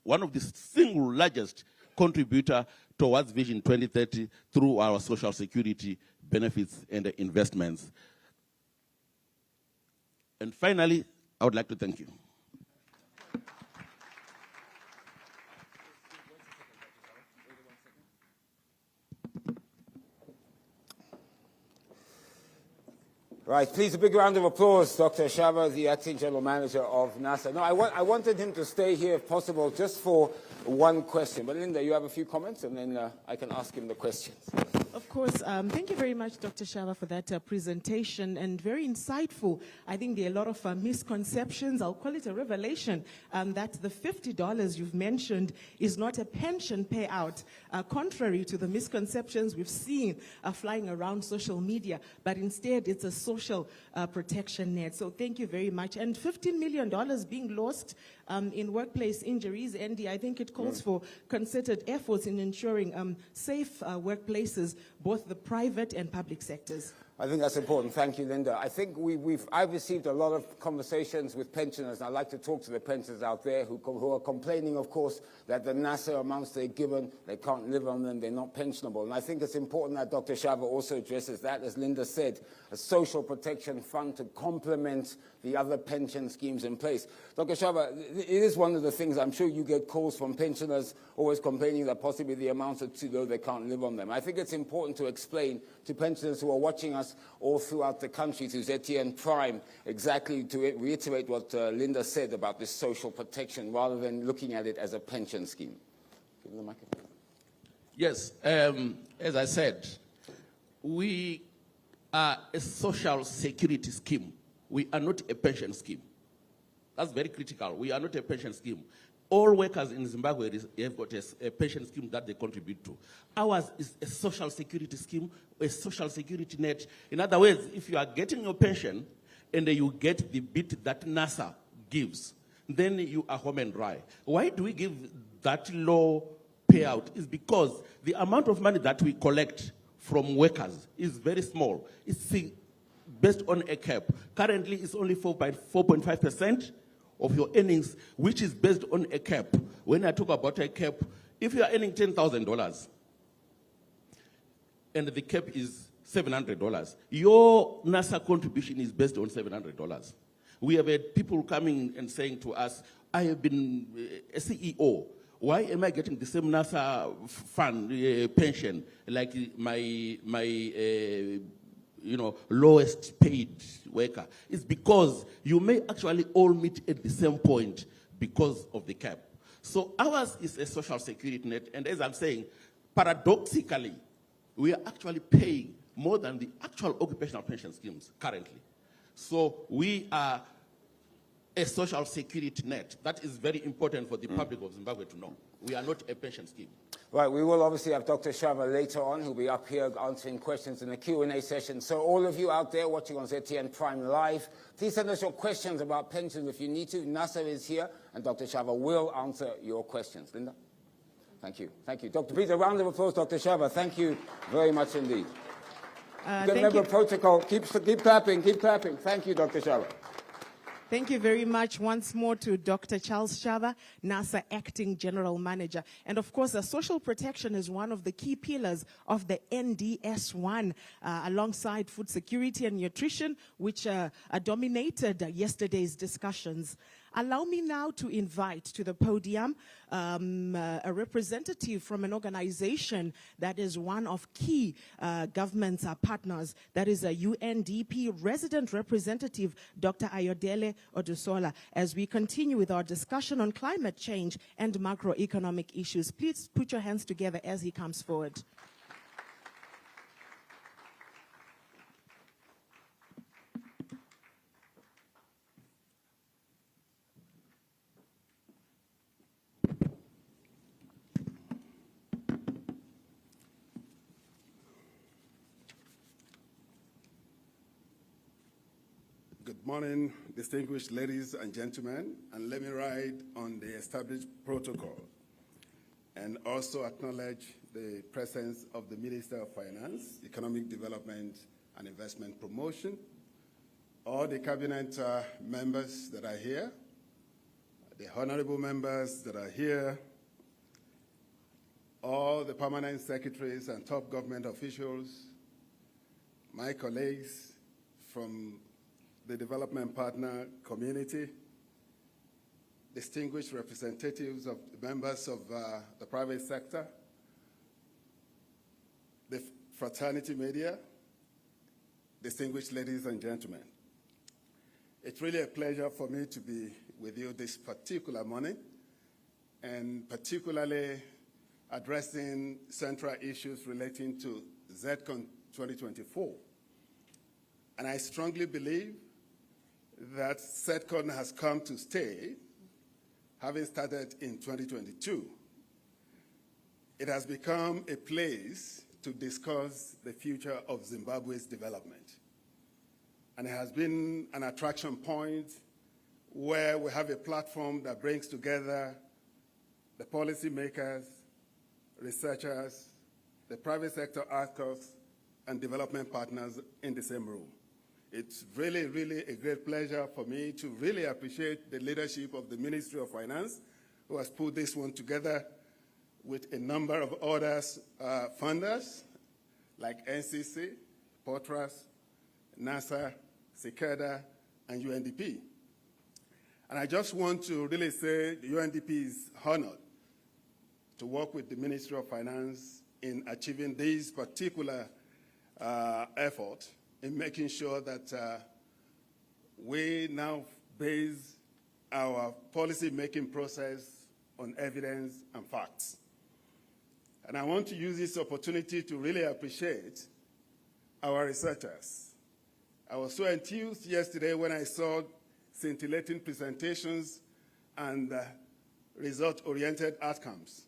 one of the single largest contributor towards Vision 2030 through our social security benefits and investments. And finally, I would like to thank you. Right, please, a big round of applause, Dr. Shava, the Acting General Manager of NASA. No, I wanted him to stay here, if possible, just for one question. But Linda, you have a few comments, and then I can ask him the questions. Of course. Thank you very much, Dr. Shava, for that presentation, and very insightful. I think there are a lot of misconceptions. I'll call it a revelation, that the $50 you've mentioned is not a pension payout, contrary to the misconceptions we've seen flying around social media, but instead it's a social protection net. So thank you very much. And $15 million being lost in workplace injuries, Andy, I think it calls for concerted efforts in ensuring safe workplaces, both the private and public sectors. I think that's important. Thank you, Linda. I think I've received a lot of conversations with pensioners, and I'd like to talk to the pensioners out there who are complaining, of course, that the NASA amounts they're given, they can't live on them, they're not pensionable. And I think it's important that Dr. Shava also addresses that, as Linda said, a social protection fund to complement the other pension schemes in place. Dr. Shava, it is one of the things, I'm sure you get calls from pensioners always complaining that possibly the amounts are too low, they can't live on them. I think it's important to explain to pensioners who are watching us all throughout the country through ZTN Prime exactly to reiterate what Linda said about this social protection rather than looking at it as a pension scheme. Give the microphone. Yes, as I said, we are a social security scheme. We are not a pension scheme. That's very critical. We are not a pension scheme. All workers in Zimbabwe have got a pension scheme that they contribute to. Ours is a social security scheme, a social security net. In other words, if you are getting your pension and you get the bit that NASA gives, then you are home and dry. Why do we give that low payout? Is because the amount of money that we collect from workers is very small. It's based on a cap. Currently, it's only 4.5% of your earnings, which is based on a cap. When I talk about a cap, if you are earning $10,000 and the cap is $700, your NASA contribution is based on $700. We have had people coming and saying to us, I have been a CEO. Why am I getting the same NASA fund pension like my lowest paid worker? It's because you may actually all meet at the same point because of the cap. So ours is a social security net, and as I'm saying, paradoxically, we are actually paying more than the actual occupational pension schemes currently. So we are a social security net. That is very important for the public of Zimbabwe to know. We are not a pension scheme. Right, we will obviously have Dr. Shava later on, who'll be up here answering questions in the Q&A session. So all of you out there watching on ZTN Prime Live, please send us your questions about pensions if you need to. NASA is here, and Dr. Shava will answer your questions. Linda? Thank you. Thank you. Dr. Peter, a round of applause, Dr. Shava. Thank you very much indeed. Remember protocol. Keep clapping, keep clapping. Thank you, Dr. Shava. Thank you very much once more to Dr. Charles Shava, NASA Acting General Manager. And of course, social protection is one of the key pillars of the NDS1, alongside food security and nutrition, which dominated yesterday's discussions. Allow me now to invite to the podium a representative from an organization that is one of key government partners, that is a UNDP resident representative, Dr. Ayodele Odusola, as we continue with our discussion on climate change and macroeconomic issues. Please put your hands together as he comes forward. Good morning, distinguished ladies and gentlemen, and let me ride on the established protocol and also acknowledge the presence of the Minister of Finance, Economic Development and Investment Promotion, all the cabinet members that are here, the honorable members that are here, all the permanent secretaries and top government officials, my colleagues from the development partner community, distinguished representatives of the members of the private sector, the fraternity media, distinguished ladies and gentlemen. It's really a pleasure for me to be with you this particular morning, and particularly addressing central issues relating to Zedcon 2024. And I strongly believe that Zedcon has come to stay, having started in 2022. It has become a place to discuss the future of Zimbabwe's development. And it has been an attraction point where we have a platform that brings together the policymakers, researchers, the private sector actors, and development partners in the same room. It's really, really a great pleasure for me to really appreciate the leadership of the Ministry of Finance, who has put this one together with a number of others, funders, like NCC, Portras, NASA, Cicada, and UNDP. And I just want to really say the UNDP is honored to work with the Ministry of Finance in achieving this particular effort in making sure that we now base our policy-making process on evidence and facts. And I want to use this opportunity to really appreciate our researchers. I was so enthused yesterday when I saw scintillating presentations and result-oriented outcomes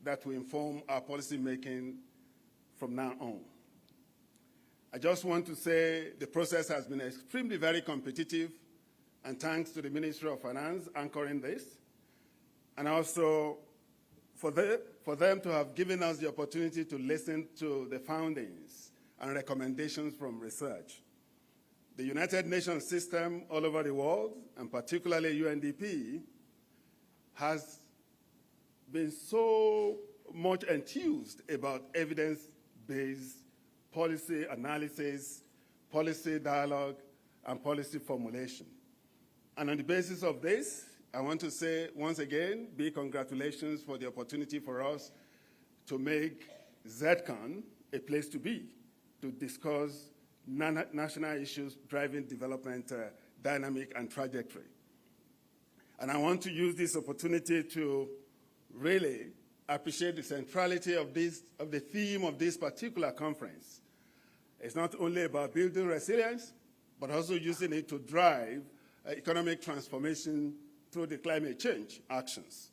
that will inform our policy-making from now on. I just want to say the process has been extremely very competitive, and thanks to the Ministry of Finance anchoring this, and also for them to have given us the opportunity to listen to the findings and recommendations from research. The United Nations system all over the world, and particularly UNDP, has been so much enthused about evidence-based policy analysis, policy dialogue, and policy formulation. And on the basis of this, I want to say once again, big congratulations for the opportunity for us to make Zedcon a place to be, to discuss national issues driving development dynamic and trajectory. And I want to use this opportunity to really appreciate the centrality of the theme of this particular conference. It's not only about building resilience, but also using it to drive economic transformation through the climate change actions.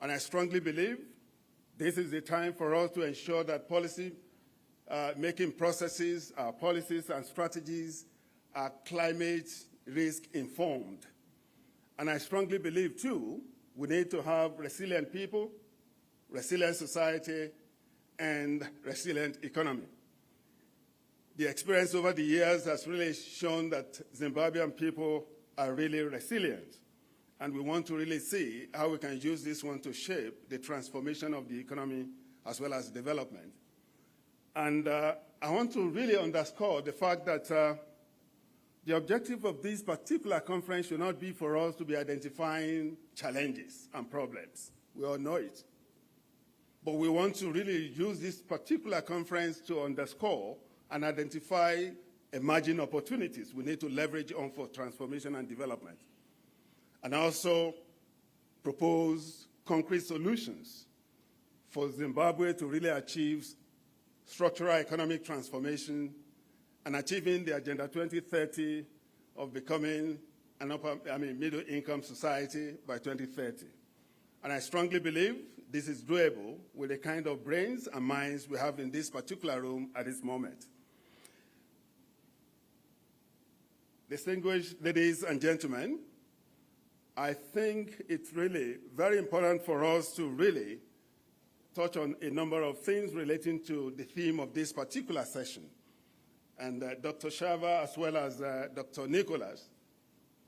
And I strongly believe this is the time for us to ensure that policy making processes, our policies and strategies are climate risk informed. And I strongly believe too, we need to have resilient people, resilient society, and resilient economy. The experience over the years has really shown that Zimbabwean people are really resilient. And we want to really see how we can use this one to shape the transformation of the economy as well as development. And I want to really underscore the fact that the objective of this particular conference should not be for us to be identifying challenges and problems. We all know it. But we want to really use this particular conference to underscore and identify emerging opportunities we need to leverage on for transformation and development. And also propose concrete solutions for Zimbabwe to really achieve structural economic transformation and achieving the Agenda 2030 of becoming a middle-income society by 2030. And I strongly believe this is doable with the kind of brains and minds we have in this particular room at this moment. Distinguished ladies and gentlemen, I think it's really very important for us to really touch on a number of things relating to the theme of this particular session. And Dr. Shava, as well as Dr. Nicholas,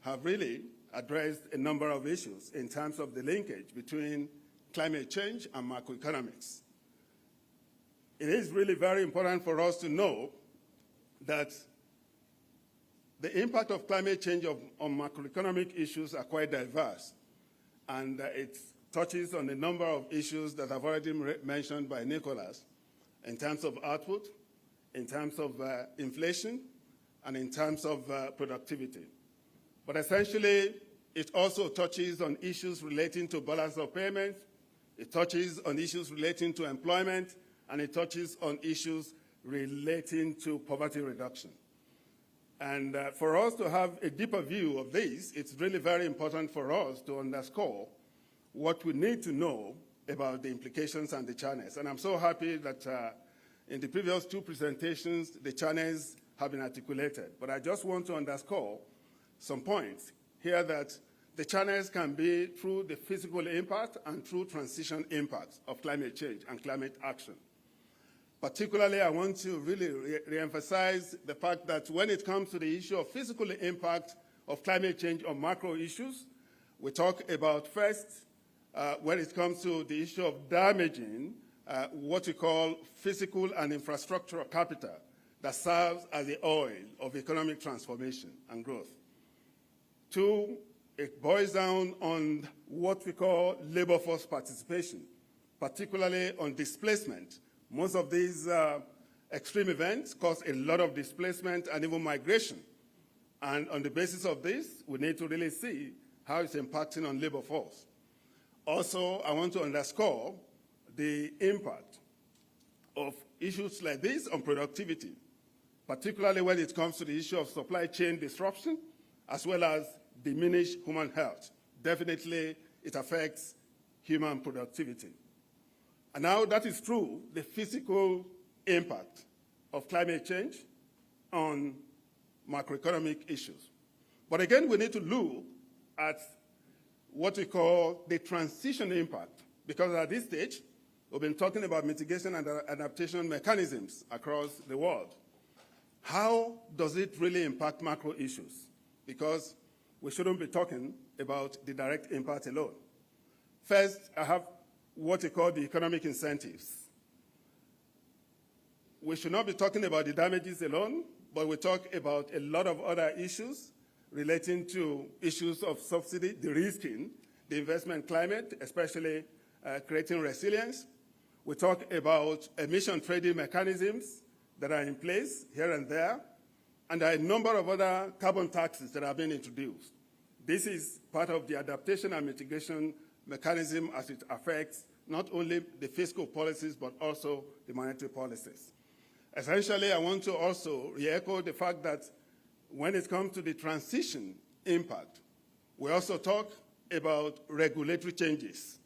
have really addressed a number of issues in terms of the linkage between climate change and macroeconomics. It is really very important for us to know that the impact of climate change on macroeconomic issues are quite diverse, and it touches on a number of issues that have already been mentioned by Nicholas in terms of output, in terms of inflation, and in terms of productivity. But essentially, it also touches on issues relating to balance of payments, it touches on issues relating to employment, and it touches on issues relating to poverty reduction. And for us to have a deeper view of this, it's really very important for us to underscore what we need to know about the implications and the channels. And I'm so happy that in the previous two presentations, the channels have been articulated. But I just want to underscore some points here that the channels can be through the physical impact and through transition impacts of climate change and climate action. Particularly, I want to really re-emphasize the fact that when it comes to the issue of physical impact of climate change on macro issues, we talk about first, when it comes to the issue of damaging what we call physical and infrastructural capital that serves as the oil of economic transformation and growth. Two, it boils down on what we call labor force participation, particularly on displacement. Most of these extreme events cause a lot of displacement and even migration. And on the basis of this, we need to really see how it's impacting on labor force. Also, I want to underscore the impact of issues like this on productivity, particularly when it comes to the issue of supply chain disruption, as well as diminished human health. Definitely, it affects human productivity. And now that is true, the physical impact of climate change on macroeconomic issues. But again, we need to look at what we call the transition impact, because at this stage, we've been talking about mitigation and adaptation mechanisms across the world. How does it really impact macro issues? Because we shouldn't be talking about the direct impact alone. First, I have what we call the economic incentives. We should not be talking about the damages alone, but we talk about a lot of other issues relating to issues of subsidy, de-risking the investment climate, especially creating resilience. We talk about emission trading mechanisms that are in place here and there, and there are a number of other carbon taxes that have been introduced. This is part of the adaptation and mitigation mechanism as it affects not only the fiscal policies, but also the monetary policies. Essentially, I want to also re-echo the fact that when it comes to the transition impact, we also talk about regulatory changes.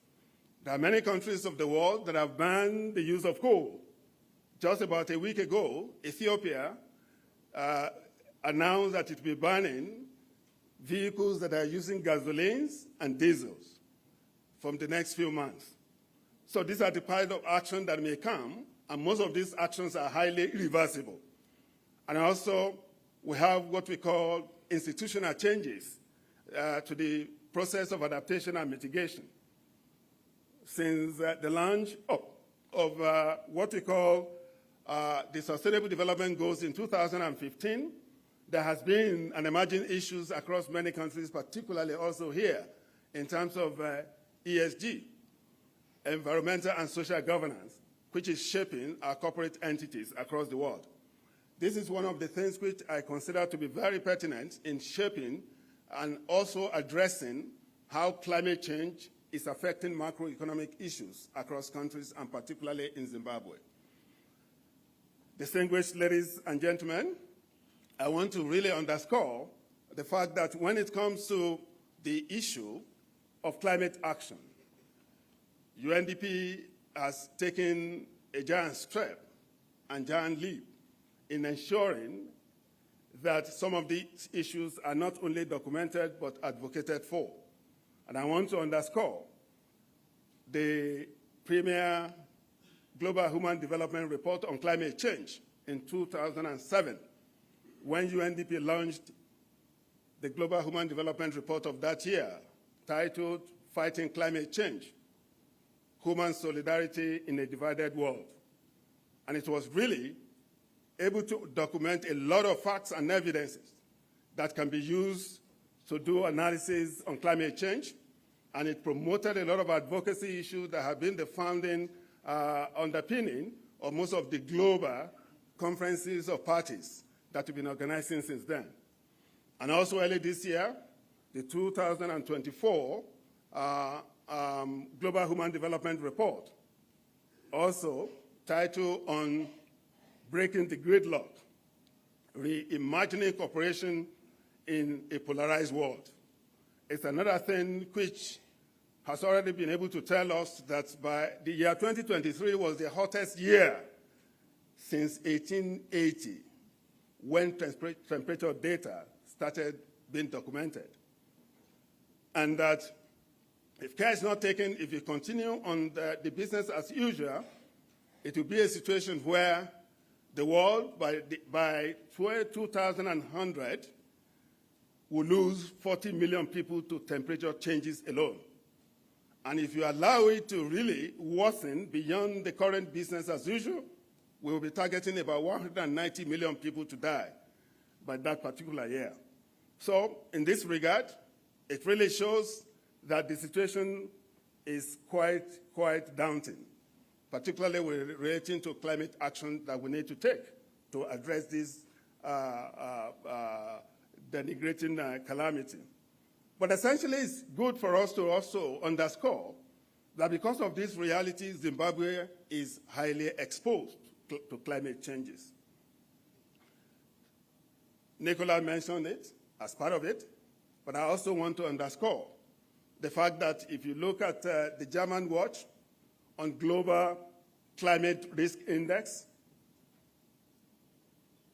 There are many countries of the world that have banned the use of coal. Just about a week ago, Ethiopia announced that it will be banning vehicles that are using gasolines and diesels from the next few months. So these are the kind of action that may come, and most of these actions are highly irreversible. And also, we have what we call institutional changes to the process of adaptation and mitigation. Since the launch of what we call the Sustainable Development Goals in 2015, there has been an emerging issues across many countries, particularly also here, in terms of ESG, environmental and social governance, which is shaping our corporate entities across the world. This is one of the things which I consider to be very pertinent in shaping and also addressing how climate change is affecting macroeconomic issues across countries, and particularly in Zimbabwe. Distinguished ladies and gentlemen, I want to really underscore the fact that when it comes to the issue of climate action, UNDP has taken a giant step and giant leap in ensuring that some of these issues are not only documented but advocated for. And I want to underscore the premier Global Human Development Report on Climate Change in 2007, when UNDP launched the Global Human Development Report of that year, titled Fighting Climate Change, Human Solidarity in a Divided World. And it was really able to document a lot of facts and evidences that can be used to do analysis on climate change, and it promoted a lot of advocacy issues that have been the founding underpinning of most of the global conferences of parties that we've been organizing since then. And also early this year, the 2024 Global Human Development Report, also titled on Breaking the Gridlock, Reimagining Cooperation in a Polarized World. It's another thing which has already been able to tell us that by the year 2023 was the hottest year since 1880, when temperature data started being documented. And that if care is not taken, if you continue on the business as usual, it will be a situation where the world, by 2100, will lose 40 million people to temperature changes alone. And if you allow it to really worsen beyond the current business as usual, we will be targeting about 190 million people to die by that particular year. So in this regard, it really shows that the situation is quite daunting, particularly relating to climate action that we need to take to address this denigrating calamity. But essentially, it's good for us to also underscore that because of this reality, Zimbabwe is highly exposed to climate changes. Nicola mentioned it as part of it, but I also want to underscore the fact that if you look at the German Watch on Global Climate Risk Index,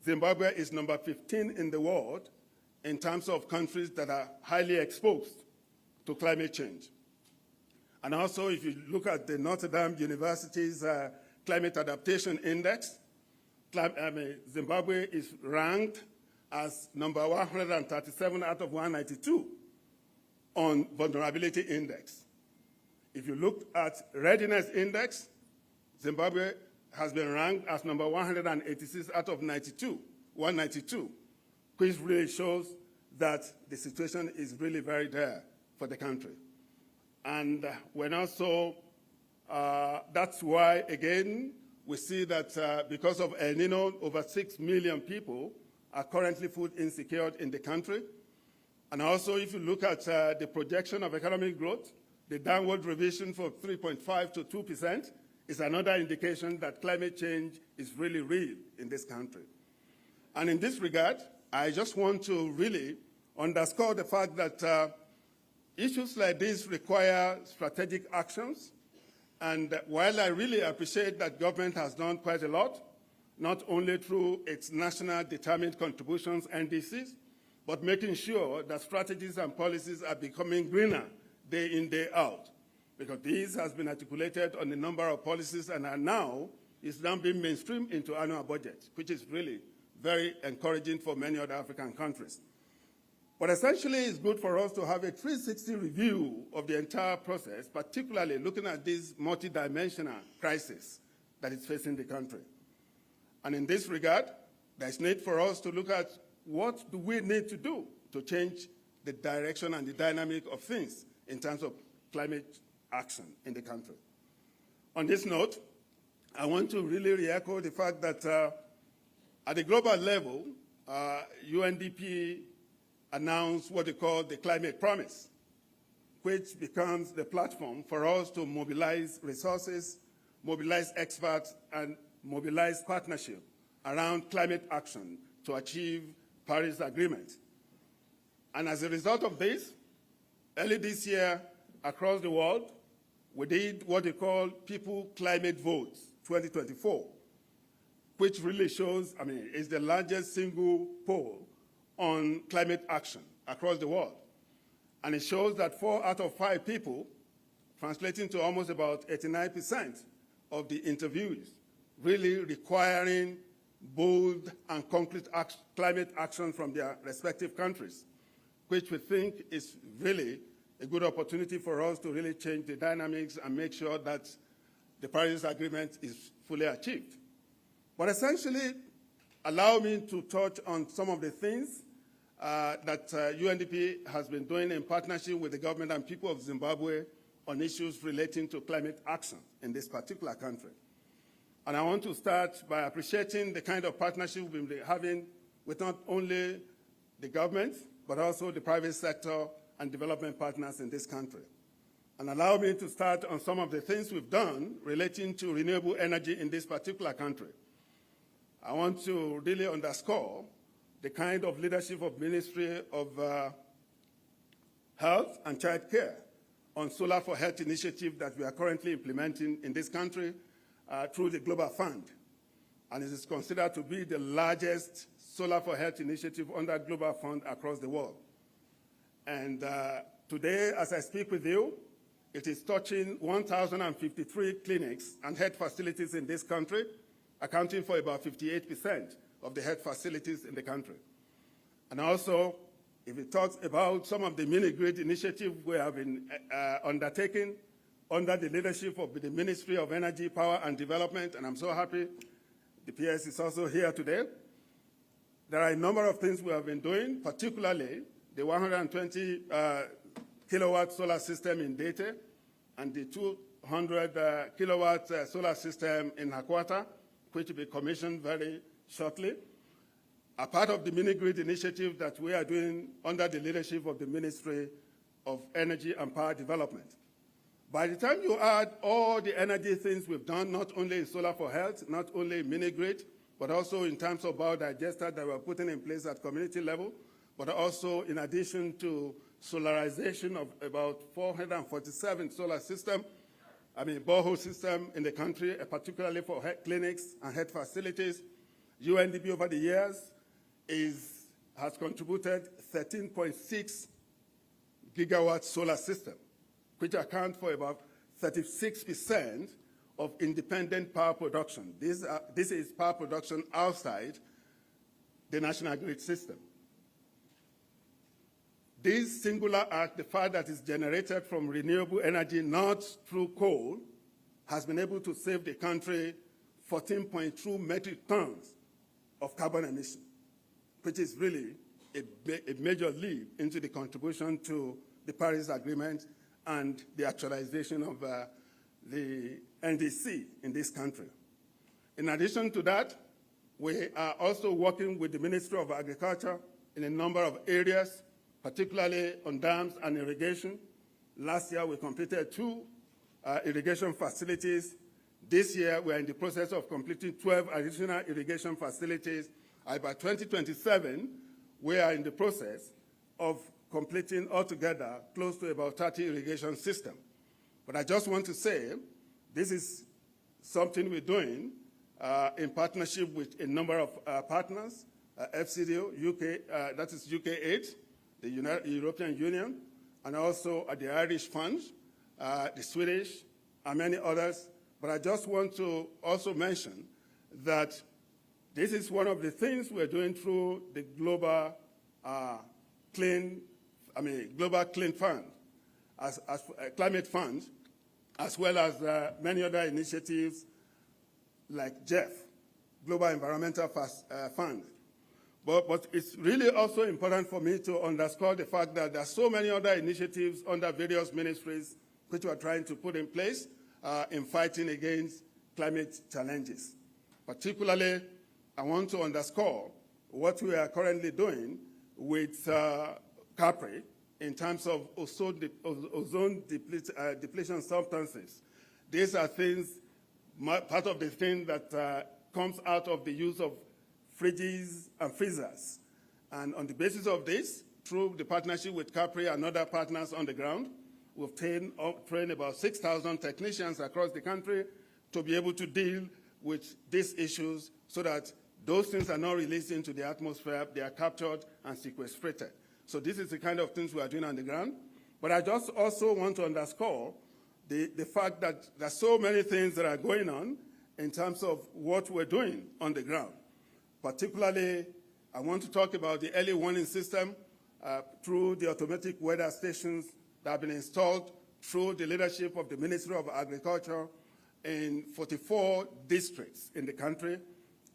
Zimbabwe is number 15 in the world in terms of countries that are highly exposed to climate change. And also, if you look at the Notre Dame University's Climate Adaptation Index, Zimbabwe is ranked as number 137 out of 192 on Vulnerability Index. If you look at Readiness Index, Zimbabwe has been ranked as number 186 out of 192, which really shows that the situation is really very dire for the country. And when also, that's why, again, we see that because of El Nino, over 6 million people are currently food insecure in the country. And also, if you look at the projection of economic growth, the downward revision for 3.5 to 2% is another indication that climate change is really real in this country. And in this regard, I just want to really underscore the fact that issues like this require strategic actions. And while I really appreciate that government has done quite a lot, not only through its national determined contributions, NDCs, but making sure that strategies and policies are becoming greener day in, day out. Because this has been articulated on a number of policies and is now being mainstreamed into annual budgets, which is really very encouraging for many other African countries. But essentially, it's good for us to have a 360 review of the entire process, particularly looking at this multidimensional crisis that is facing the country. And in this regard, there's need for us to look at what do we need to do to change the direction and the dynamic of things in terms of climate action in the country. On this note, I want to really re-echo the fact that at the global level, UNDP announced what they call the Climate Promise, which becomes the platform for us to mobilize resources, mobilize experts, and mobilize partnership around climate action to achieve Paris Agreement. And as a result of this, early this year, across the world, we did what they call People Climate Votes 2024, which really shows, is the largest single poll on climate action across the world. And it shows that 4 out of 5 people, translating to almost about 89% of the interviewees, really requiring bold and concrete climate action from their respective countries, which we think is really a good opportunity for us to really change the dynamics and make sure that the Paris Agreement is fully achieved. But essentially, allow me to touch on some of the things that UNDP has been doing in partnership with the government and people of Zimbabwe on issues relating to climate action in this particular country. And I want to start by appreciating the kind of partnership we've been having with not only the government, but also the private sector and development partners in this country. And allow me to start on some of the things we've done relating to renewable energy in this particular country. I want to really underscore the kind of leadership of Ministry of Health and Child Care on Solar for Health initiative that we are currently implementing in this country through the Global Fund. And it is considered to be the largest Solar for Health initiative under Global Fund across the world. And today, as I speak with you, it is touching 1,053 clinics and health facilities in this country, accounting for about 58% of the health facilities in the country. And also, if it talks about some of the mini-grid initiatives we have been undertaking under the leadership of the Ministry of Energy, Power and Development, and I'm so happy the PS is also here today. There are a number of things we have been doing, particularly the 120 kilowatt solar system in Dete and the 200 kilowatt solar system in Hakwata, which will be commissioned very shortly. A part of the mini-grid initiative that we are doing under the leadership of the Ministry of Energy and Power Development. By the time you add all the energy things we've done, not only in Solar for Health, not only in mini-grid, but also in terms of biodigester that we're putting in place at community level, but also in addition to solarization of about 447 solar borehole system in the country, particularly for health clinics and health facilities. UNDP over the years has contributed 13.6 gigawatt solar system, which account for about 36% of independent power production. This is power production outside the national grid system. This singular act, the fact that it's generated from renewable energy, not through coal, has been able to save the country 14.2 metric tons of carbon emission, which is really a major leap into the contribution to the Paris Agreement and the actualization of the NDC in this country. In addition to that, we are also working with the Ministry of Agriculture in a number of areas, particularly on dams and irrigation. Last year, we completed 2 irrigation facilities. This year, we are in the process of completing 12 additional irrigation facilities. By 2027, we are in the process of completing altogether close to about 30 irrigation systems. But I just want to say, this is something we're doing in partnership with a number of partners, FCDO, UK, that is UK8, the European Union, and also the Irish Fund, the Swedish, and many others. But I just want to also mention that this is one of the things we're doing through the Global Clean Fund, as Climate Fund, as well as many other initiatives like GEF, Global Environmental Fund. But it's really also important for me to underscore the fact that there are so many other initiatives under various ministries which we are trying to put in place in fighting against climate challenges. Particularly, I want to underscore what we are currently doing with CAPRI in terms of ozone depletion substances. These are things, part of the thing that comes out of the use of fridges and freezers. And on the basis of this, through the partnership with CAPRI and other partners on the ground, we've trained about 6,000 technicians across the country to be able to deal with these issues so that those things are not released into the atmosphere, they are captured and sequestrated. So this is the kind of things we are doing on the ground. But I just also want to underscore the fact that there are so many things that are going on in terms of what we're doing on the ground. Particularly, I want to talk about the early warning system through the automatic weather stations that have been installed through the leadership of the Ministry of Agriculture in 44 districts in the country,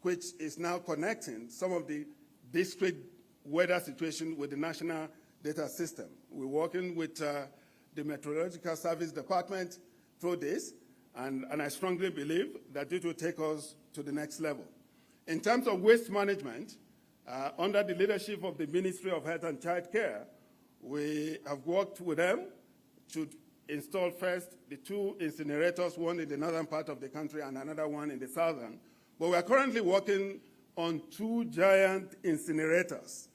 which is now connecting some of the district weather situation with the national data system. We're working with the Meteorological Service Department through this, and I strongly believe that it will take us to the next level. In terms of waste management, Under the leadership of the Ministry of Health and Child Care, we have worked with them to install first the 2 incinerators, one in the northern part of the country and another one in the southern. But we are currently working on 2 giant incinerators,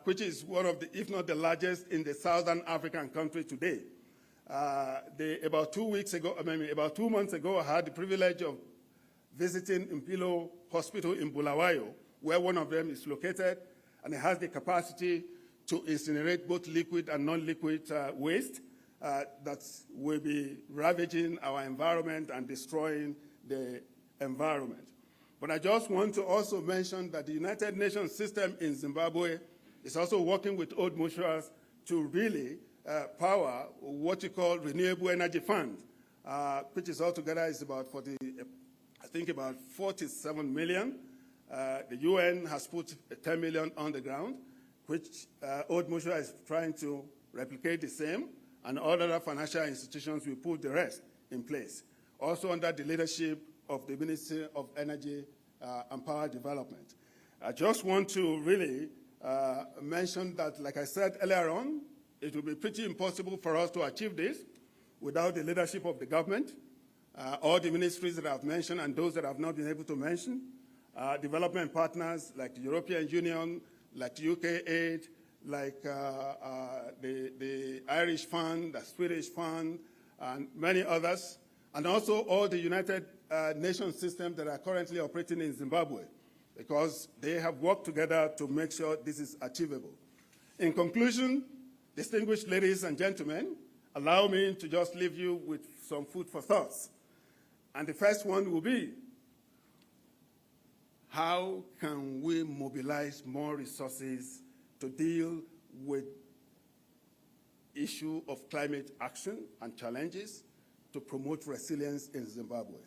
which is one of the, if not the largest in the southern African country today. About 2 months ago, I had the privilege of visiting Impilo Hospital in Bulawayo, where one of them is located, and it has the capacity to incinerate both liquid and non-liquid waste that will be ravaging our environment and destroying the environment. But I just want to also mention that the United Nations system in Zimbabwe is also working with Old Mutuals to really power what you call Renewable Energy Fund, which is altogether is about about 47 million. The UN has put 10 million on the ground, which Old Mutual is trying to replicate the same, and other financial institutions will put the rest in place. Also under the leadership of the Ministry of Energy and Power Development. I just want to really mention that, like I said earlier on, it will be pretty impossible for us to achieve this without the leadership of the government, all the ministries that I've mentioned and those that I've not been able to mention, development partners like the European Union, like UK Aid, like the Irish Fund, the Swedish Fund, and many others, and also all the United Nations systems that are currently operating in Zimbabwe, because they have worked together to make sure this is achievable. In conclusion, distinguished ladies and gentlemen, allow me to just leave you with some food for thoughts. And the first one will be, how can we mobilize more resources to deal with issue of climate action and challenges to promote resilience in Zimbabwe?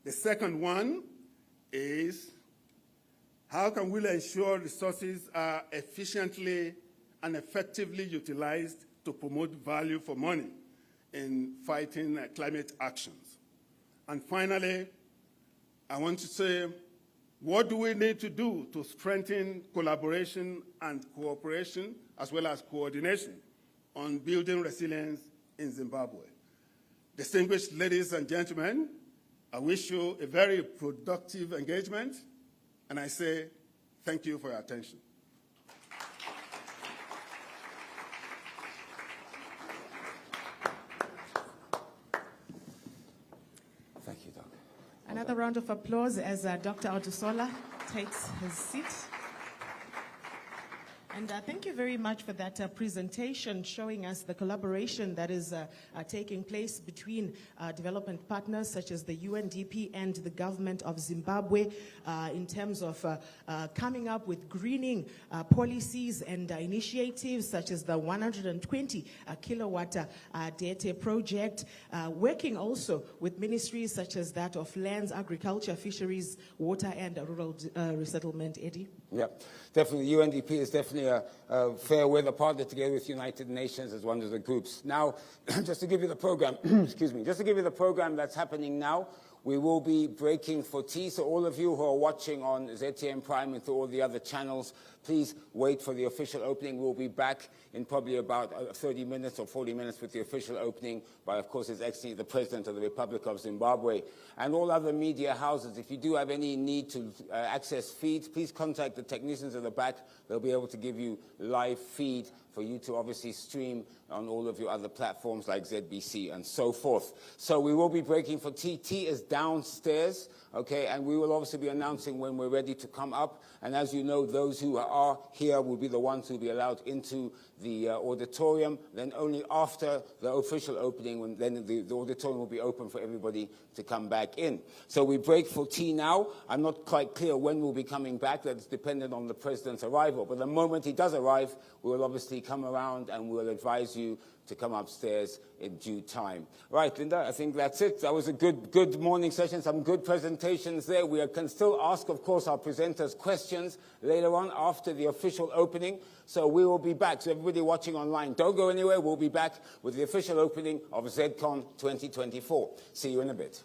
The second one is, how can we ensure resources are efficiently and effectively utilized to promote value for money in fighting climate actions? And finally, I want to say, what do we need to do to strengthen collaboration and cooperation, as well as coordination, on building resilience in Zimbabwe? Distinguished ladies and gentlemen, I wish you a very productive engagement, and I say thank you for your attention. Thank you, Doc. Another round of applause as Dr. Odusola takes his seat. And thank you very much for that presentation showing us the collaboration that is taking place between development partners such as the UNDP and the government of Zimbabwe in terms of coming up with greening policies and initiatives such as the 120 kilowatt Dete project, working also with ministries such as that of lands, agriculture, fisheries, water, and rural resettlement. Eddie? Yeah, definitely. UNDP is definitely a fair weather partner together with United Nations as one of the groups. Now, just to give you the program, excuse me, just to give you the program that's happening now, we will be breaking for tea. So all of you who are watching on ZTN Prime and through all the other channels, please wait for the official opening. We'll be back in probably about 30 minutes or 40 minutes with the official opening by, of course, His Excellency, the President of the Republic of Zimbabwe. And all other media houses, if you do have any need to access feeds, please contact the technicians at the back. They'll be able to give you live feed for you to obviously stream on all of your other platforms like ZBC and so forth. So we will be breaking for tea. Tea is downstairs, okay, and we will obviously be announcing when we're ready to come up. And as you know, those who are here will be the ones who will be allowed into the auditorium. Then only after the official opening, when then the auditorium will be open for everybody to come back in. So we break for tea now. I'm not quite clear when we'll be coming back. That's dependent on the President's arrival. But the moment he does arrive, we will obviously come around and we'll advise you to come upstairs in due time. Right, Linda, I think that's it. That was a good morning session, some good presentations there. We can still ask, of course, our presenters questions later on after the official opening. So we will be back. So everybody watching online, don't go anywhere. We'll be back with the official opening of Zedcon 2024. See you in a bit.